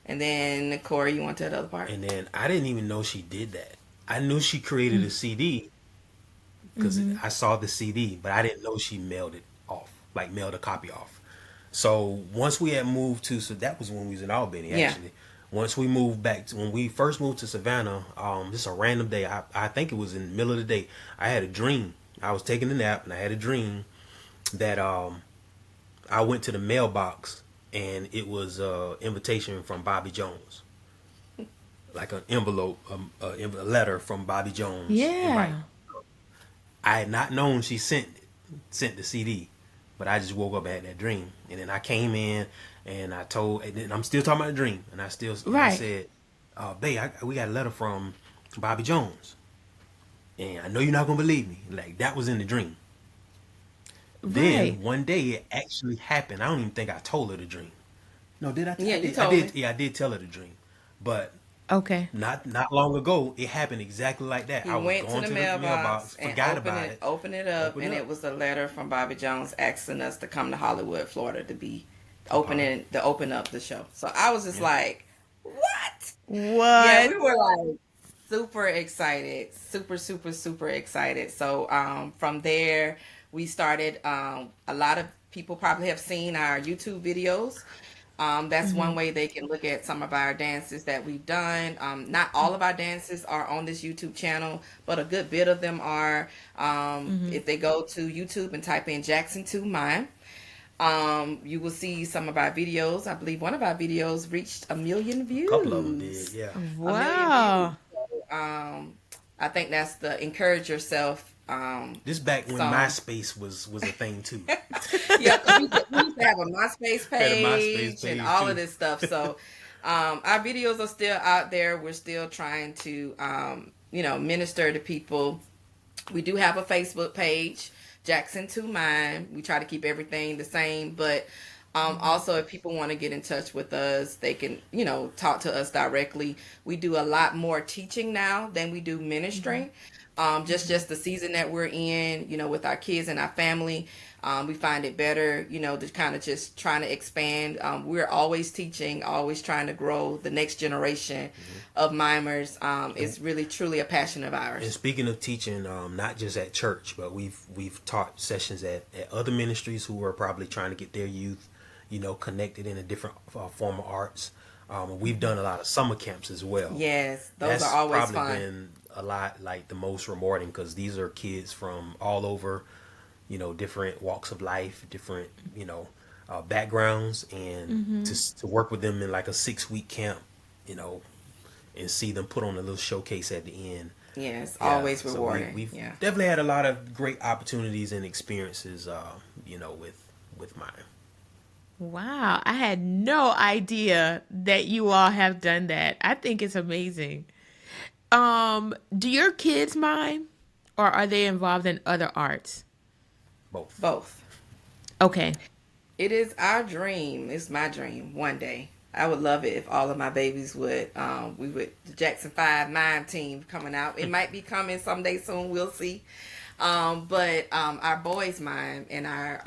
And then, Corey, you want to tell the other part? And then I didn't even know she did that. I knew she created a CD because I saw the CD, but I didn't know she mailed it off, like mailed a copy off. So once we had moved to, so that was when we was in Albany, Yeah. actually. Once we moved back, when we first moved to Savannah, this is a random day. I think it was in the middle of the day. I had a dream. I was taking a nap, and I had a dream that I went to the mailbox, and it was an invitation from Bobby Jones, like an envelope, a letter from Bobby Jones. Yeah. Right. I had not known she sent the CD, but I just woke up and had that dream, and then I came in and I told, and then I'm still talking about the dream, and I Right. said, "Babe, we got a letter from Bobby Jones, and I know you're not gonna believe me. Like that was in the dream." Then Right. one day it actually happened. I don't even think I told her the dream. No, did I? Yeah, I you did. told me. Yeah, I did tell her the dream, but Okay. not long ago it happened exactly like that. He I was went going to the mailbox and forgot about it. opened it up, Opened and it it up. was a letter from Bobby Jones asking us to come to Hollywood, Florida, to be open up the show. So I was just like, "What?" Yeah, What? we were like super excited, super excited. So from there, we started. A lot of people probably have seen our YouTube videos. That's one way they can look at some of our dances that we've done. Not all of our dances are on this YouTube channel, but a good bit of them are. If they go to YouTube and type in Jackson 2 Mime, you will see some of our videos. I believe one of our videos reached 1 million A couple of them did, views. yeah. 1 million Wow. views. I think that's the Encourage Yourself. This back when Song. MySpace was a thing too. Yeah, 'cause we used to have a MySpace Had a page, MySpace and page, all too. of this stuff. So our videos are still out there. We're still trying to, minister to people. We do have a Facebook page, Jackson 2 Mime. We try to keep everything the same, but also if people want to get in touch with us, they can, talk to us directly. We do a lot more teaching now than we do ministry. Just the season that we're in, with our kids and our family, we find it better, to kind of just trying to expand. We're always teaching, always trying to grow the next generation of mimers. It's really truly a passion of And ours. speaking of teaching, not just at church, but we've taught sessions at other ministries who are probably trying to get their youth, connected in a different form of arts. We've done a lot of summer camps as well. Yes, those That's are always probably fun. been a lot like the most rewarding because these are kids from all over, different walks of life, different, backgrounds, and to work with them in like a 6-week camp, and see them put on a little showcase at the end. Yes, Yeah, always so rewarding. we've Yeah. definitely had a lot of great opportunities and experiences, with mine. Wow. I had no idea that you all have done that. I think it's amazing. Do your kids mime or are they involved in other arts? Both. Both. Okay. It is our dream. It's my dream one day. I would love it if all of my babies would, the Jackson 5 mime team coming out. It might be coming someday soon. We'll see. But our boys mime and our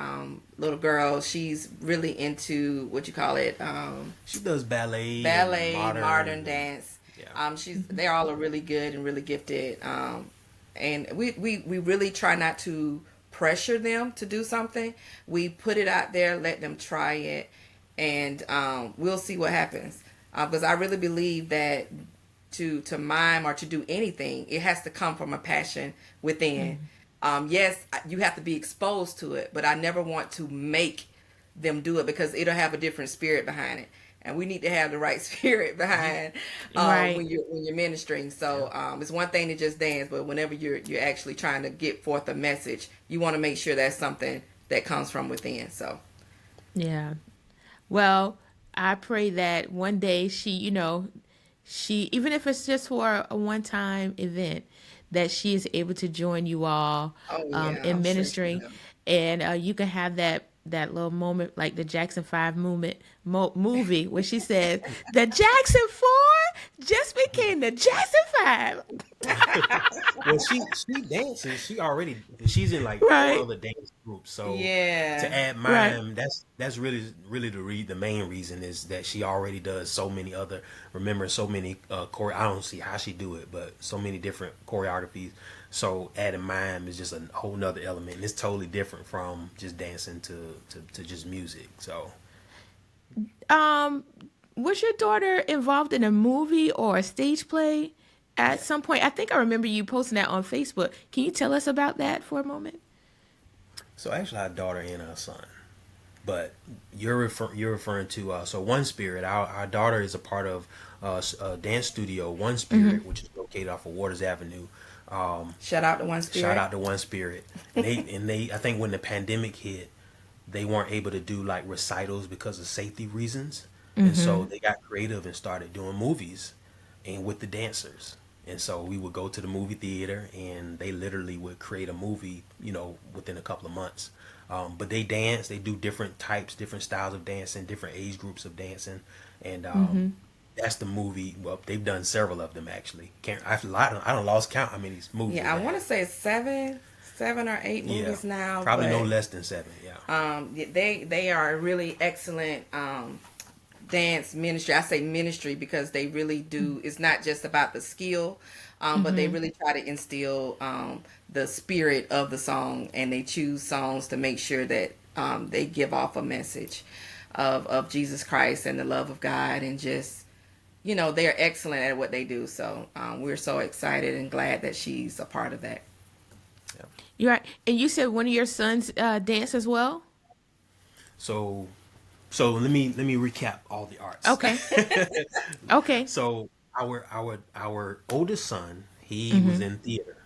little girl, she's really into what you call it, She does ballet, modern dance. Yeah. They all are really good and really gifted. And we really try not to pressure them to do something. We put it out there, let them try it, and we'll see what happens. Because I really believe that to mime or to do anything, it has to come from a passion within. Yes, you have to be exposed to it, but I never want to make them do it because it'll have a different spirit behind it. And we need to have the right spirit behind Right. when you're ministering. So it's one thing to just dance, but whenever you're actually trying to get forth a message, you want to make sure that's something that comes from within. So Yeah. Well, I pray that one day she, even if it's just for a one-time event, that she is able to join you all oh yeah, in I'm sure she ministering, will. and you can have that that little moment, like the Jackson 5 movie, where she said, "The Jackson 4 just became the Jackson 5." Well, she dances. She's in like Right. 4 other dance groups. So Yeah. to add Right. mime, that's really the main reason is that she already does so many other. Remember so many I don't see how she do it, but so many different choreographies. So adding mime is just a whole nother element. And it's totally different from just dancing to just music. So Was your daughter involved in a movie or a stage play at some point? I think I remember you posting that on Facebook. Can you tell us about that for a moment? so actually, I have a daughter and a son. But you're referring to so One Spirit. Our daughter is a part of a dance studio, One Spirit, which is located off of Waters Avenue. Shout out to One Spirit. Shout out to One Spirit. And they I think when the pandemic hit, they weren't able to do like recitals because of safety reasons. And so they got creative and started doing movies and with the dancers. And so we would go to the movie theater and they literally would create a movie, within a couple of months. But they dance, they do different types, different styles of dancing, different age groups of dancing. And that's the movie. Well, they've done several of them actually. I don't lost count how many movies. Yeah, I they want to have. say seven or eight movies now. Probably but, no less than 7. Yeah. they are a really excellent dance ministry. I say ministry because they really do. It's not just about the skill, but they really try to instill the spirit of the song, and they choose songs to make sure that they give off a message of Jesus Christ and the love of God, and just they're excellent at what they do. So we're so excited and glad that she's a part of that. You're right. And you said one of your sons dance as well? So let me recap all the arts. Okay. Okay. So our oldest son, he was in theater.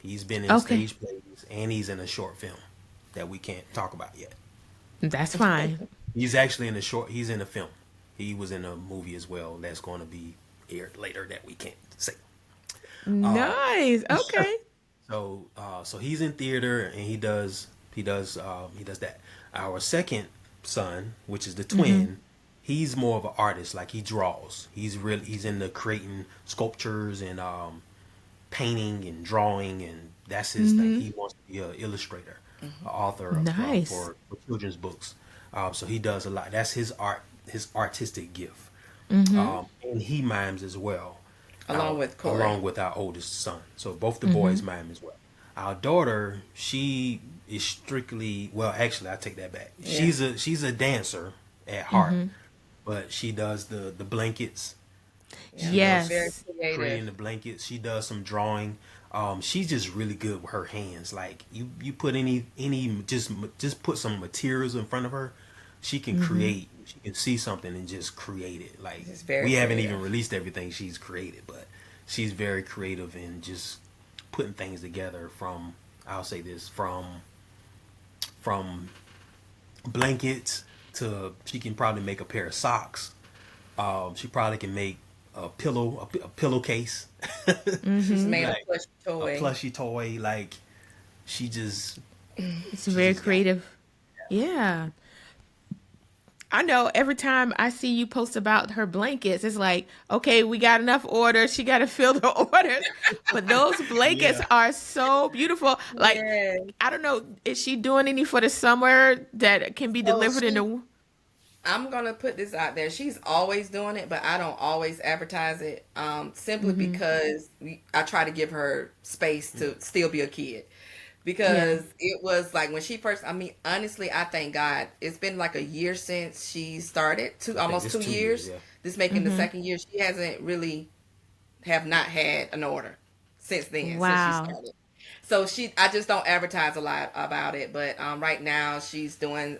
He's been in stage plays and he's in a short film that we can't talk about yet. That's fine. He's actually he's in a film. He was in a movie as well that's going to be aired later that we can't say. Nice. Okay. So he's in theater and he does that. Our second son, which is the twin, he's more of an artist. Like he draws. He's into creating sculptures and painting and drawing, and that's his thing. He wants to be an illustrator, an author Nice. for children's books. So he does a lot. That's his artistic gift. And he mimes as well. Along with Corey. Along with our oldest son. So both the boys mime as well. Our daughter, she is strictly, well, actually, I take that back. Yeah. She's a dancer at heart, but she does the blankets. Yes. Very Creating creative. the blankets. She does some drawing. She's just really good with her hands. Like you put any just put some materials in front of her, she can create. She can see something and just create it. Like It's very we haven't creative. even released everything she's created, but she's very creative in just putting things together from, I'll say this, from blankets to, she can probably make a pair of socks. She probably can make a pillowcase. She's made Like, a plush toy. A plushy toy. Like she just It's very just got- creative. Yeah. I know every time I see you post about her blankets, it's like, okay, we got enough orders. She got to fill the orders. But those blankets Yeah. are so beautiful. Like, Yes. I don't know, is she doing any for the summer that can be delivered in she- the... I'm gonna put this out there. She's always doing it, but I don't always advertise it. Simply because I try to give her space to still be a kid. Because it was like when she first. I mean, honestly, I thank God. It's been like a year since she started. Almost it's 2 2 years. years, yeah. This making the second year. She hasn't really have not had an order since then. Wow. Since she started. So I just don't advertise a lot about it. But right now she's doing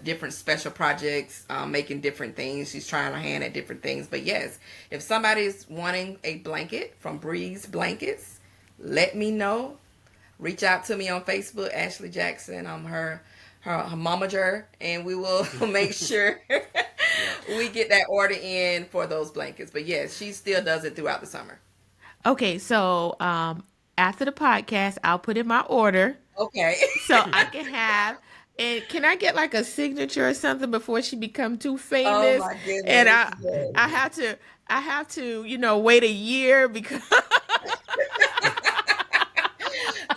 different special projects, making different things. She's trying her hand at different things. But yes, if somebody's wanting a blanket from Breeze Blankets, let me know. Reach out to me on Facebook, Ashley Jackson. I'm her momager, and we will make sure we get that order in for those blankets. But yes, she still does it throughout the summer. Okay, so after the podcast, I'll put in my order Okay. so I can have And can I get like a signature or something before she become too Oh famous? my And goodness. Yes. I have to wait a year because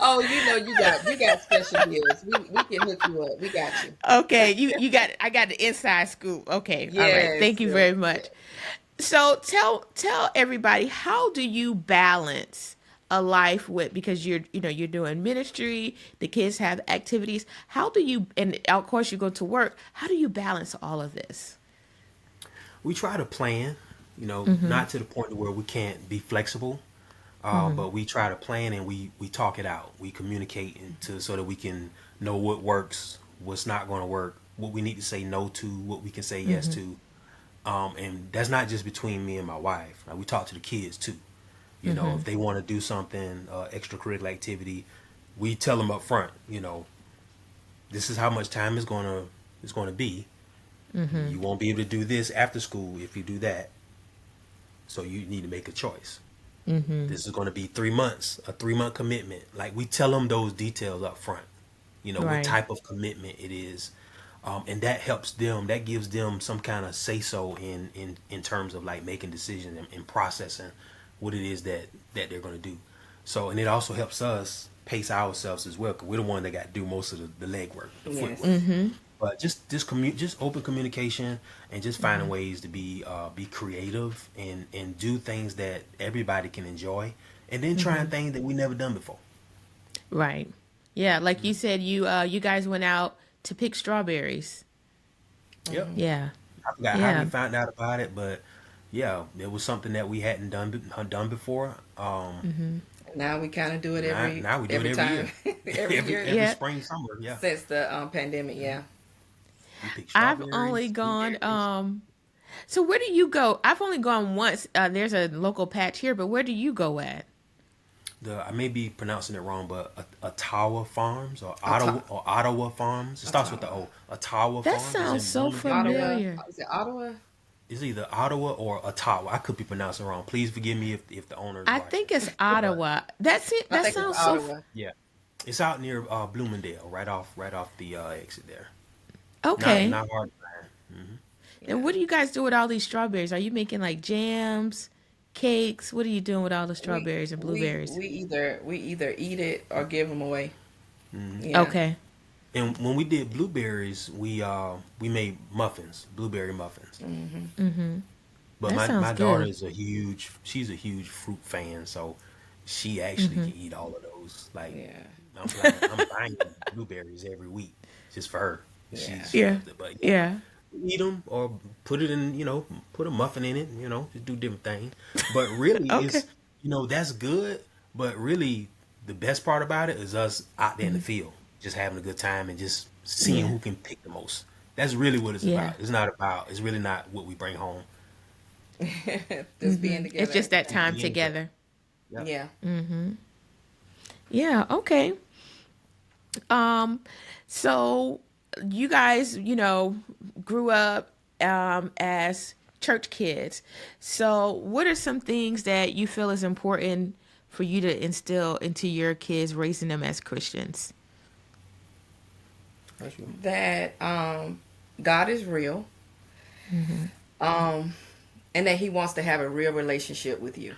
Oh, you got special deals. We can hook you up. We got you. okay, you got I got the inside scoop. Okay, all right. Yes, Thank you yes, very much. yes. So tell everybody, how do you balance a life with, because you're doing ministry, the kids have activities. How do you, and of course you go to work. How do you balance all of this? We try to plan, Mm-hmm. not to the point where we can't be flexible, Mm-hmm. but we try to plan and we talk it out. We communicate into so that we can know what works, what's not going to work, what we need to say no to, what we can say yes Mm-hmm. to. And that's not just between me and my wife. Like, we talk to the kids too. Mm-hmm. If they want to do something, extracurricular activity, we tell them up front. This is how much time is going to be. Mm-hmm. You won't be able to do this after school if you do that. So you need to make a choice. Mm-hmm. This is going to be 3 months, a 3 month commitment. Like, we tell them those details up front. What Right. type of commitment it is, and that helps them. That gives them some kind of say so in terms of like making decisions and processing what it is that they're going to do. So, and it also helps us pace ourselves as well, because we're the one that got to do most of the legwork, the Yes. footwork. Mm-hmm. But just open communication and just finding ways to be creative and do things that everybody can enjoy, and then trying Mm-hmm. things that we never done before. Right. Yeah, like you said, you guys went out to pick strawberries. Yep. Yeah. I forgot how we Yeah. found out about it, but yeah, it was something that we hadn't done before. Mm-hmm. Now we kind of do it Now we do it every every time, year, every year every Yeah. spring, summer. Yeah, since the pandemic. Yeah. we pick I've only strawberries, gone blueberries. so where do you go? I've only gone once. There's a local patch here, but where do you go at? I may be pronouncing it wrong, but Ottawa Farms or Ottawa. Ottawa Farms. It starts with the Ottawa. O. Ottawa That Farms is sounds in so Bloomingdale. Ottawa. familiar. Is it Ottawa? It's either Ottawa or Ottawa. I could be pronouncing it wrong. Please forgive me if the owner is I watching. think it's But Ottawa. That's it. I That think it's sounds Ottawa. yeah, it's out near Bloomingdale, right off the exit there. Not okay. not hard to find. And Yeah. what do you guys do with all these strawberries? Are you making like jams, cakes? What are you doing with all the We strawberries and we blueberries? we either eat it or give them away. Yeah. Okay. And when we did blueberries, we made muffins, blueberry muffins. Hmm. Mm-hmm. But That sounds my daughter good. is she's a huge fruit fan, so she actually Mm-hmm. can eat all of those. Like, Yeah. I'm buying blueberries every week just for her. Yeah. She Yeah. loves it. But yeah, Yeah. eat them or put it in, put a muffin in it, just do different things. But really, Okay. that's good. But really, the best part about it is us out there in the Mhm. field, just having a good time and just seeing Yeah. who can pick the most. That's really what it's Yeah. about. It's really not what we bring home. Just being It's together. just that Just time being together. together. Yep. Yeah. Mm-hmm. Yeah. Okay. Um, so you guys, grew up as church kids. So what are some things that you feel is important for you to instill into your kids, raising them as Christians? That God is real. Um and that he wants to have a real relationship with you.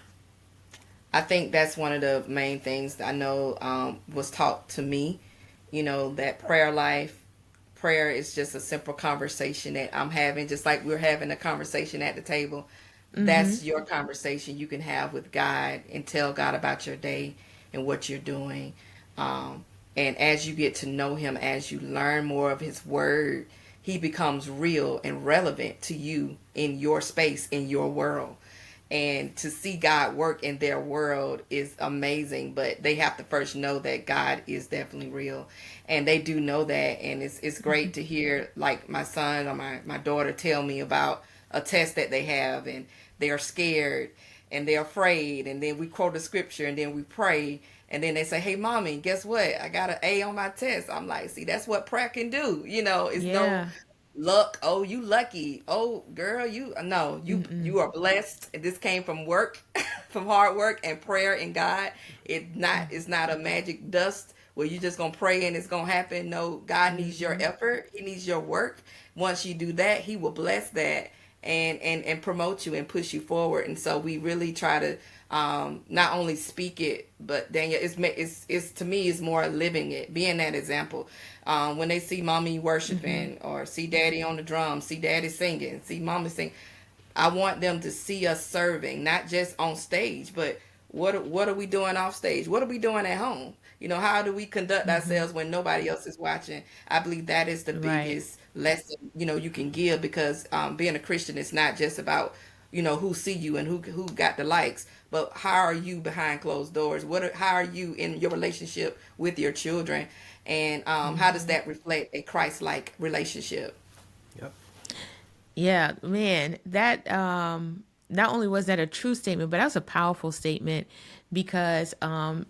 I think that's one of the main things that I know was taught to me. That prayer is just a simple conversation that I'm having, just like we're having a conversation at the table. Mm-hmm. That's your conversation you can have with God and tell God about your day and what you're doing. And as you get to know him, as you learn more of his word, he becomes real and relevant to you in your space, in your world. And to see God work in their world is amazing, but they have to first know that God is definitely real. And they do know that. And it's great to hear, like, my son or my daughter tell me about a test that they have, and they're scared and they're afraid. And then we quote a scripture and then we pray. And then they say, "Hey, mommy, guess what? I got an A on my test." I'm like, see, that's what prayer can do. It's no Yeah. luck. Oh, you lucky. Oh, girl, no, you Mm-mm. are blessed. And this came from work, from hard work and prayer and God. It's not a magic dust where you're just gonna pray and it's gonna happen. No, God needs your effort. He needs your work. Once you do that, He will bless that and promote you and push you forward. And so we really try to not only speak it, but Daniel, it's to me is more living it, being that example. When they see mommy worshiping or see daddy on the drums, see daddy singing, see mama sing, I want them to see us serving, not just on stage, but what are we doing off stage? What are we doing at home? You know, how do we conduct ourselves when nobody else is watching? I believe that is the Right. biggest lesson, you know, you can give, because being a Christian is not just about, you know, who see you and who got the likes, but how are you behind closed doors? How are you in your relationship with your children? And how does that reflect a Christ-like relationship? Yep. Yeah, man, that not only was that a true statement, but that was a powerful statement because and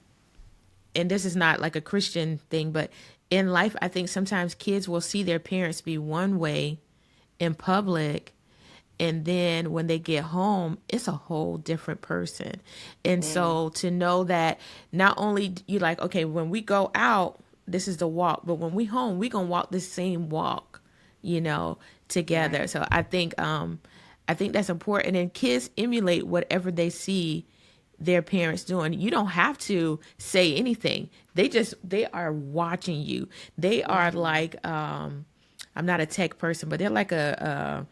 this is not like a Christian thing, but in life I think sometimes kids will see their parents be one way in public, and then when they get home it's a whole different person. And so to know that not only you like, okay, when we go out this is the walk, but when we home we gonna walk the same walk, you know, together. Right. So I think that's important, and kids emulate whatever they see their parents doing. You don't have to say anything. They are watching you. They are like I'm not a tech person, but they're like a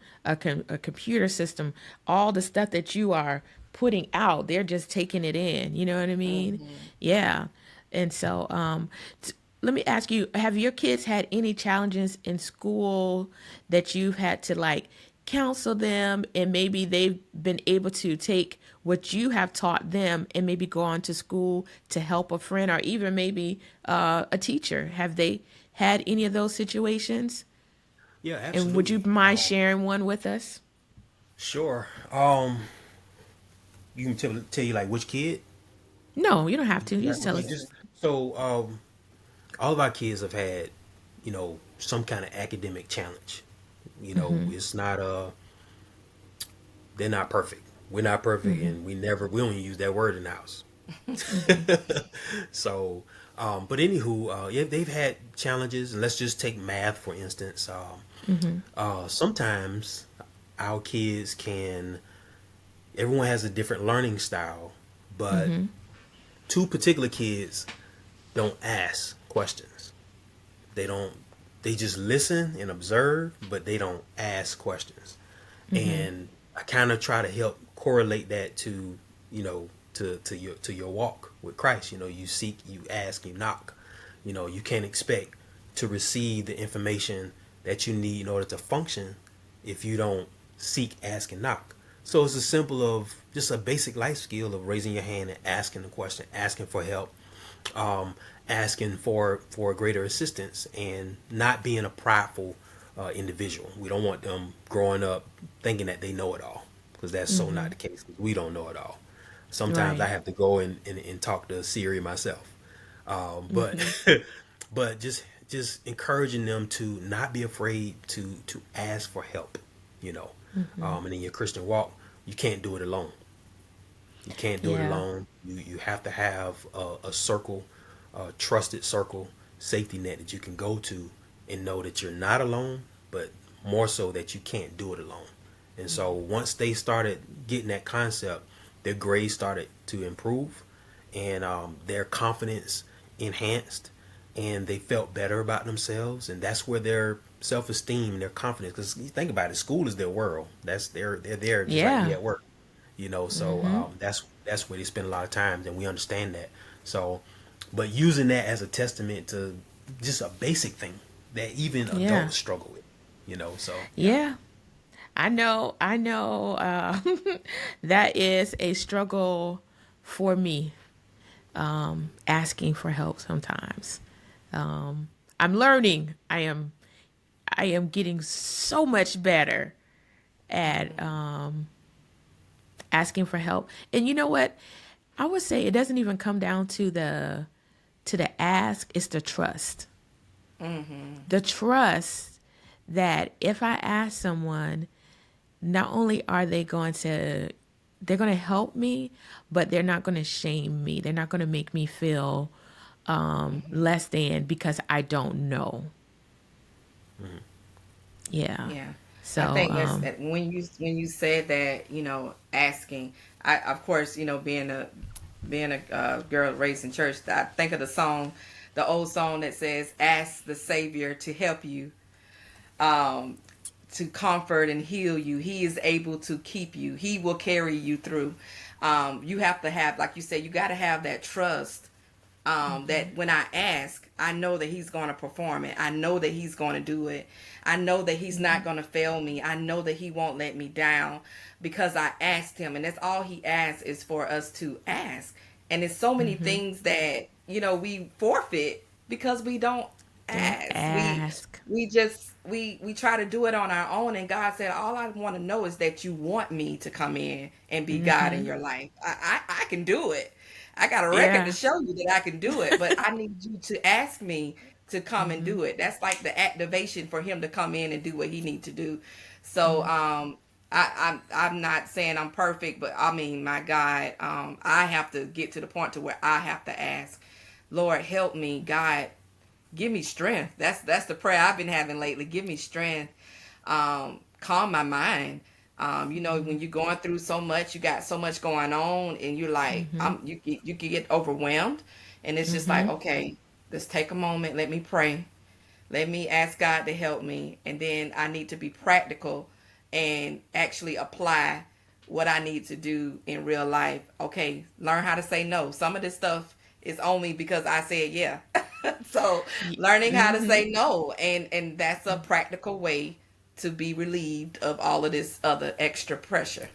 computer system. All the stuff that you are putting out, they're just taking it in. You know what I mean? Yeah. And so let me ask you, have your kids had any challenges in school that you've had to like counsel them, and maybe they've been able to take what you have taught them and maybe go on to school to help a friend or even maybe a teacher? Have they had any of those situations? Yeah, And would you absolutely. mind sharing one with us? Sure. You can tell you like which kid? No, you don't have to. You just tell Okay, us. so all of our kids have had, you know, some kind of academic challenge. You know, it's not they're not perfect. We're not perfect, and we don't even use that word in the house. So, but anywho, yeah, they've had challenges, and let's just take math for instance. Sometimes our kids can. Everyone has a different learning style, but two particular kids don't ask questions. They don't. They just listen and observe, but they don't ask questions. And I kind of try to help correlate that to, you know, to your walk with Christ. You know, you seek, you ask, you knock. You know, you can't expect to receive the information that you need in order to function if you don't seek, ask, and knock. So it's a simple of just a basic life skill of raising your hand and asking the question, asking for help, asking for greater assistance, and not being a prideful individual. We don't want them growing up thinking that they know it all, because that's so not the case. We don't know it all. Sometimes I Right. have to go and talk to Siri myself. But but just encouraging them to not be afraid to ask for help, you know. And in your Christian walk, you can't do it alone. You can't do it Yeah. alone. You have to have a circle, a trusted circle, safety net that you can go to and know that you're not alone, but more so that you can't do it alone. And so once they started getting that concept, their grades started to improve, and their confidence enhanced, and they felt better about themselves, and that's where their self-esteem and their confidence. Because you think about it, school is their world. They're there just like we Yeah. at work, you know. So that's where they spend a lot of time, and we understand that. So, but using that as a testament to just a basic thing that even Yeah. adults struggle with, you know. So yeah, Yeah. I know that is a struggle for me, asking for help sometimes. I'm learning. I am getting so much better at asking for help. And you know what? I would say it doesn't even come down to the ask, it's the trust. The trust that if I ask someone, not only are they're going to help me, but they're not going to shame me. They're not going to make me feel less than because I don't know. Yeah. Yeah. So, I think that's when you said that, asking. I of course, being a girl raised in church, I think of the old song that says, "Ask the Savior to help you, um, to comfort and heal you. He is able to keep you. He will carry you through." You have to have, like you said, you got to have that trust, that when I ask, I know that he's going to perform it. I know that he's going to do it. I know that he's not going to fail me. I know that he won't let me down because I asked him. And that's all he asks, is for us to ask. And there's so many things that, we forfeit because we don't ask. ask. We try to do it on our own. And God said, all I want to know is that you want me to come in and be God in your life. I can do it. I got a record to Yeah. show you that I can do it, but I need you to ask me to come and do it. That's like the activation for him to come in and do what he needs to do. So I'm not saying I'm perfect, but I mean, my God, I have to get to the point to where I have to ask, Lord, help me. God, give me strength. That's the prayer I've been having lately. Give me strength. Calm my mind. When you're going through so much, you got so much going on, and you're like, you can get overwhelmed, and it's just like, okay, let's take a moment. Let me pray. Let me ask God to help me, and then I need to be practical and actually apply what I need to do in real life. Okay, learn how to say no. Some of this stuff is only because I said yeah. So learning how to say no, and that's a practical way to be relieved of all of this other extra pressure.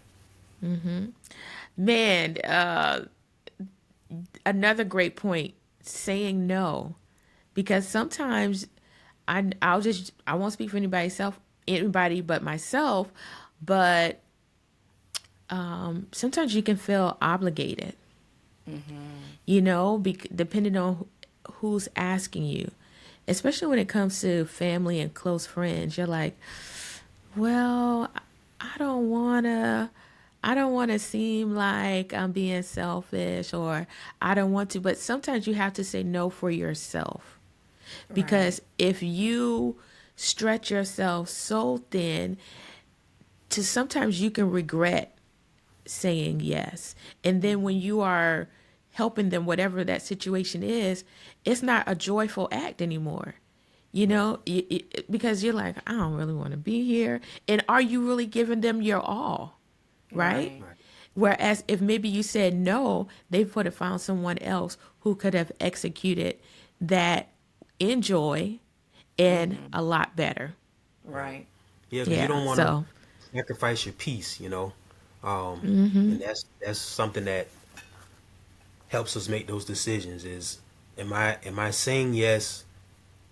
Man, another great point, saying no. Because sometimes I won't speak for anybody but myself, but sometimes you can feel obligated, depending on who's asking you, especially when it comes to family and close friends. You're like, well, I don't want to. I don't want to seem like I'm being selfish, or I don't want to, but sometimes you have to say no for yourself. Right. Because if you stretch yourself so thin, to sometimes you can regret saying yes. And then when you are helping them, whatever that situation is, it's not a joyful act anymore. Because you're like, I don't really want to be here. And are you really giving them your all? Right? Right. Right. Whereas if maybe you said no, they would have found someone else who could have executed that in joy and a lot better. Right. Yeah, because you Yeah. don't want to So, sacrifice your peace, and that's something that helps us make those decisions. Is am I saying yes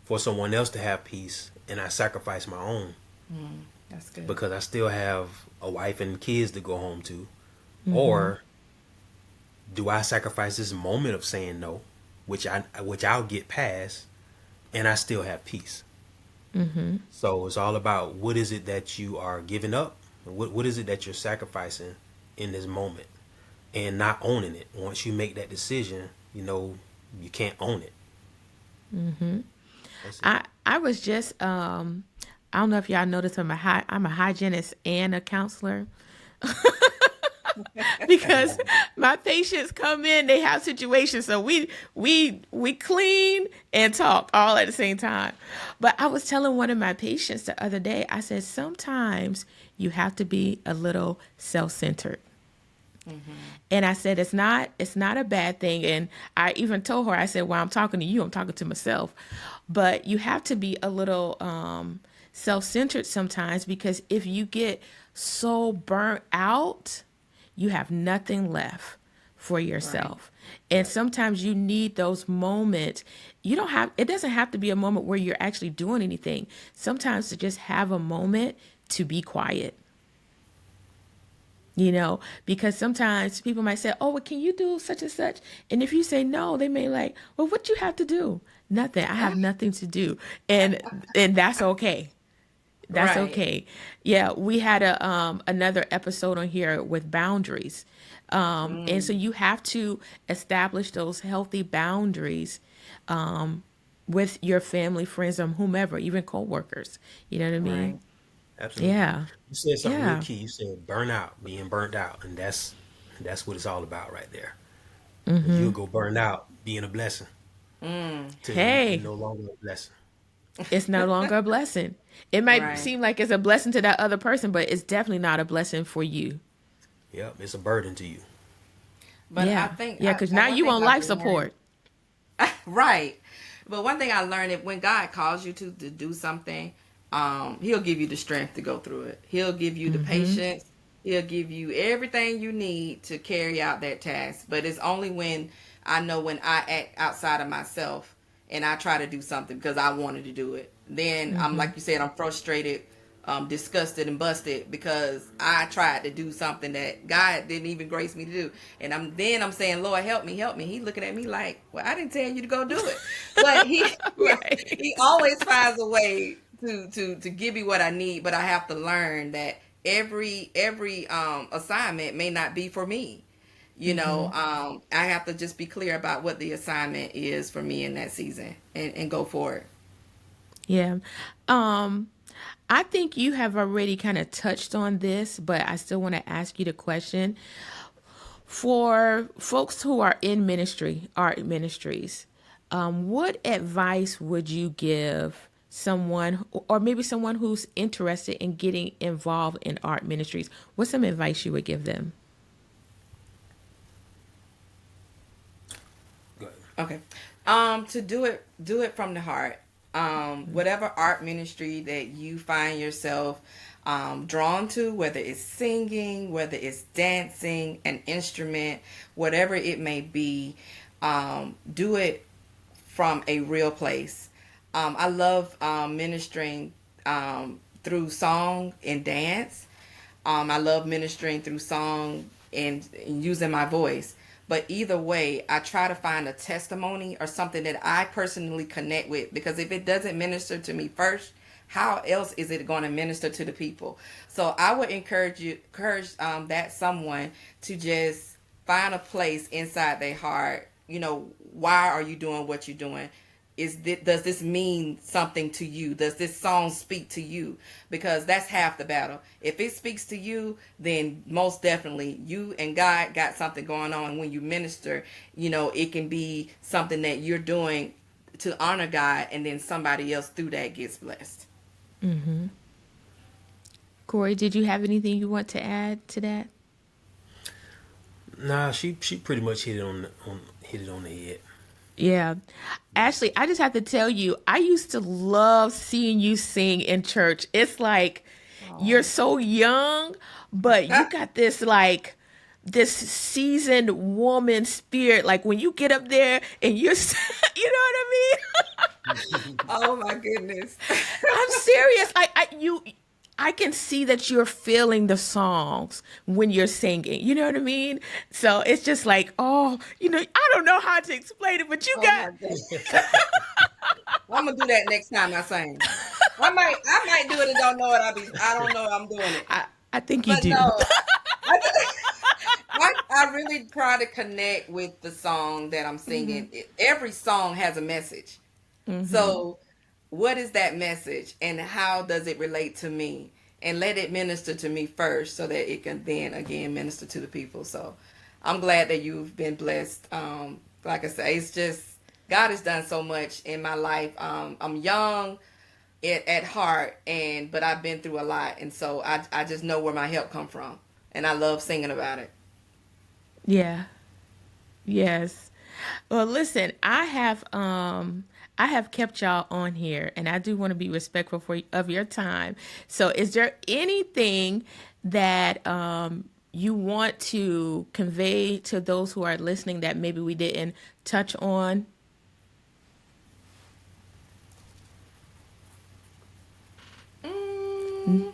for someone else to have peace, and I sacrifice my own That's good. because I still have a wife and kids to go home to, or do I sacrifice this moment of saying no, which I'll get past, and I still have peace? So it's all about what is it that you are giving up, what is it that you're sacrificing in this moment, and not owning it. Once you make that decision, you can't own it. That's it. I was just I don't know if y'all noticed I'm a hygienist and a counselor. Because my patients come in, they have situations, so we clean and talk all at the same time. But I was telling one of my patients the other day, I said sometimes you have to be a little self-centered. And I said it's not a bad thing. And I even told her, I said, while I'm talking to you, I'm talking to myself. But you have to be a little self-centered sometimes, because if you get so burnt out, you have nothing left for Right. yourself. And sometimes you need those moments. It doesn't have to be a moment where you're actually doing anything. Sometimes to just have a moment to be quiet. Because sometimes people might say, oh, well, can you do such and such? And if you say no, they may like, well, what you have to do? Nothing. I have nothing to do. And that's okay. That's Right. okay. Yeah, we had another episode on here with boundaries. And so you have to establish those healthy boundaries, with your family, friends, or whomever, even coworkers. You know what I Right. mean? Absolutely. Yeah. You said something real Yeah. key. You said burn out, being burnt out, and that's what it's all about right there. Because Mm-hmm. you'll go burn out being a blessing Mm. till you Hey, no longer a blessing. it's no longer a blessing. It might Right. seem like it's a blessing to that other person, but it's definitely not a blessing for you. Yep, it's a burden to you. But I Yeah. think Yeah, because now one you thing on I've life learned, support. right? But one thing I learned is when God calls you to do something, He'll give you the strength to go through it. He'll give you the Mm-hmm. patience. He'll give you everything you need to carry out that task. But it's only when I know when I act outside of myself and I try to do something because I wanted to do it. Then I'm Mm-hmm. like you said, I'm frustrated, disgusted, and busted because I tried to do something that God didn't even grace me to do. And I'm saying, Lord, help me, help me. He looking at me like, well, I didn't tell you to go do it, but he he Right. always finds a way to give me what I need. But I have to learn that every assignment may not be for me. Mm-hmm. I have to just be clear about what the assignment is for me in that season and go for it. Yeah. Um, I think you have already kind of touched on this, but I still want to ask you the question. For folks who are in ministry, art ministries, what advice would you give someone, or maybe someone who's interested in getting involved in art ministries? What's some advice you would give them? Go ahead. Okay. To do it from the heart. Whatever art ministry that you find yourself drawn to, whether it's singing, whether it's dancing, an instrument, whatever it may be, do it from a real place. I love ministering through song and dance. I love ministering through song and using my voice. But either way, I try to find a testimony or something that I personally connect with, because if it doesn't minister to me first, how else is it going to minister to the people? So I would encourage that someone to just find a place inside their heart. Why are you doing what you're doing? Does this mean something to you? Does this song speak to you? Because that's half the battle. If it speaks to you, then most definitely you and God got something going on. And when you minister, it can be something that you're doing to honor God, and then somebody else through that gets blessed. Mm-hmm. Corey, did you have anything you want to add to that? Nah, she pretty much hit it on the head. Yeah. Ashley, I just have to tell you, I used to love seeing you sing in church. It's like you're Oh. so young, but you got this seasoned woman spirit. Like when you get up there and you're, you know what I mean? Oh my goodness. I'm serious. I can see that you're feeling the songs when you're singing. You know what I mean? So it's just like, oh, I don't know how to explain it, but you Oh got my goodness. I'm gonna do that next time I sing. I might do it and don't know it. I don't know I'm doing it. I think you But do. no, I, I really try to connect with the song that I'm singing. Every song has a message. Hmm. So, what is that message and how does it relate to me? And let it minister to me first so that it can then again minister to the people. So, I'm glad that you've been blessed. Like I say, it's just God has done so much in my life. I'm young at heart, but I've been through a lot, and so I just know where my help come from, and I love singing about it. Yeah. Yes. Well, listen, I have kept y'all on here, and I do want to be respectful of your time. So is there anything that you want to convey to those who are listening that maybe we didn't touch on? Mm,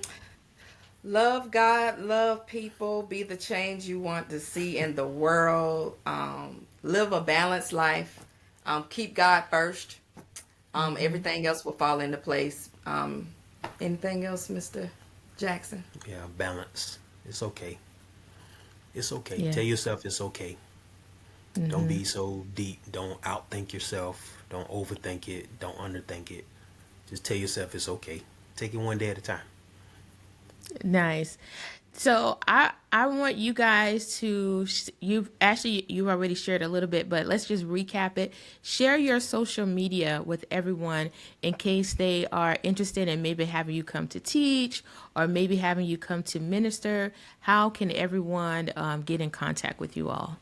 love God, love people, be the change you want to see in the world. Live a balanced life. Keep God first. Hmm. Everything else will fall into place. Anything else, Mr. Jackson? Yeah, balance. It's okay. It's okay. Yeah. Tell yourself it's okay. Don't Hmm. be so deep. Don't outthink yourself. Don't overthink it. Don't underthink it. Just tell yourself it's okay. Take it one day at a time. Nice. So I want you guys to you've already shared a little bit, but let's just recap it. Share your social media with everyone in case they are interested in maybe having you come to teach or maybe having you come to minister. How can everyone get in contact with you all?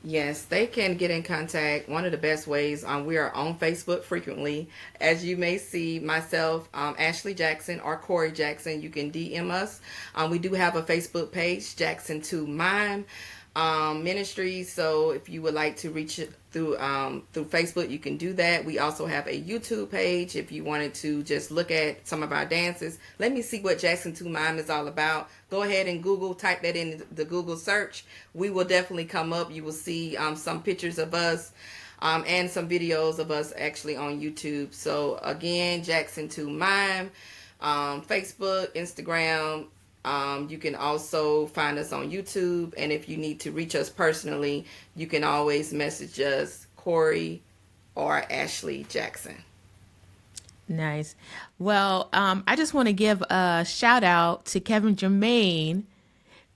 Yes, they can get in contact. One of the best ways, we are on Facebook frequently. As you may see, myself, Ashley Jackson or Corey Jackson, you can DM us. We do have a Facebook page, Jackson 2 Mime Ministries. So if you would like to reach it through Facebook, you can do that. We also have a YouTube page if you wanted to just look at some of our dances. Let me see what Jackson 2 Mime is all about. Go ahead and type that in the Google search. We will definitely come up. You will see some pictures of us and some videos of us actually on YouTube. So again, Jackson 2 Mime, Facebook, Instagram. You can also find us on YouTube. And if you need to reach us personally, you can always message us, Corey or Ashley Jackson. Nice. Well, I just want to give a shout out to Kevin Jermaine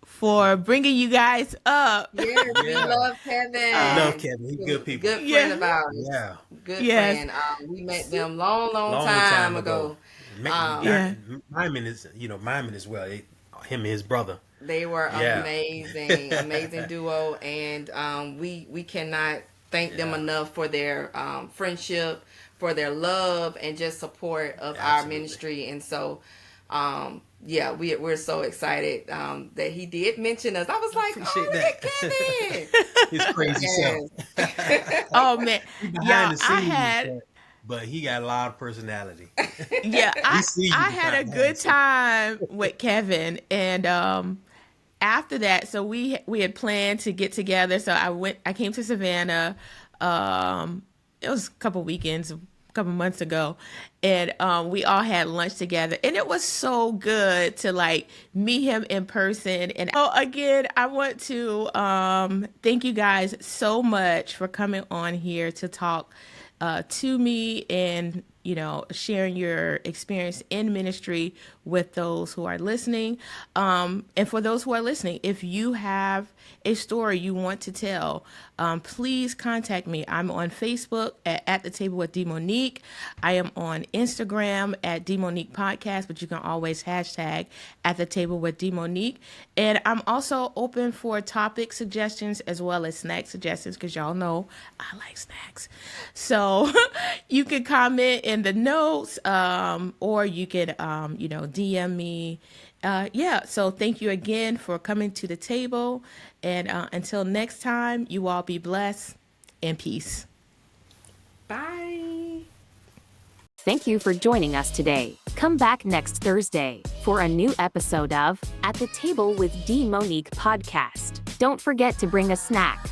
for bringing you guys up. Yes, we love Kevin. I love Kevin. He's good people. Good friend of ours. Yeah. Good Yes. friend. We met them long time ago. Miming is, miming as well. Him and his brother. They were Yeah. amazing duo, and we cannot thank them enough for their friendship, for their love, and just support of our Absolutely. ministry. And so, we're so excited that he did mention us. I was like, Appreciate look that. at Kevin. His crazy self. Yes. Oh man, Behind yeah, the scenes, I had. but he got a lot of personality. Yeah, We see you I had a behind good the time with Kevin, and after that, so we had planned to get together. So I came to Savannah. It was a couple months ago, and we all had lunch together, and it was so good to like meet him in person. And again, I want to thank you guys so much for coming on here to talk to me and sharing your experience in ministry with those who are listening. And for those who are listening, if you have a story you want to tell, please contact me. I'm on Facebook at the Table with Demonique. I am on Instagram at Demonique Podcast, but you can always hashtag at the Table with Demonique. And I'm also open for topic suggestions as well as snack suggestions, because y'all know I like snacks. So you can comment in the notes, or you can DM me. So thank you again for coming to the table, and until next time, you all be blessed and peace. Bye. Thank you for joining us today. Come back next Thursday for a new episode of At the Table with Demonique podcast. Don't forget to bring a snack.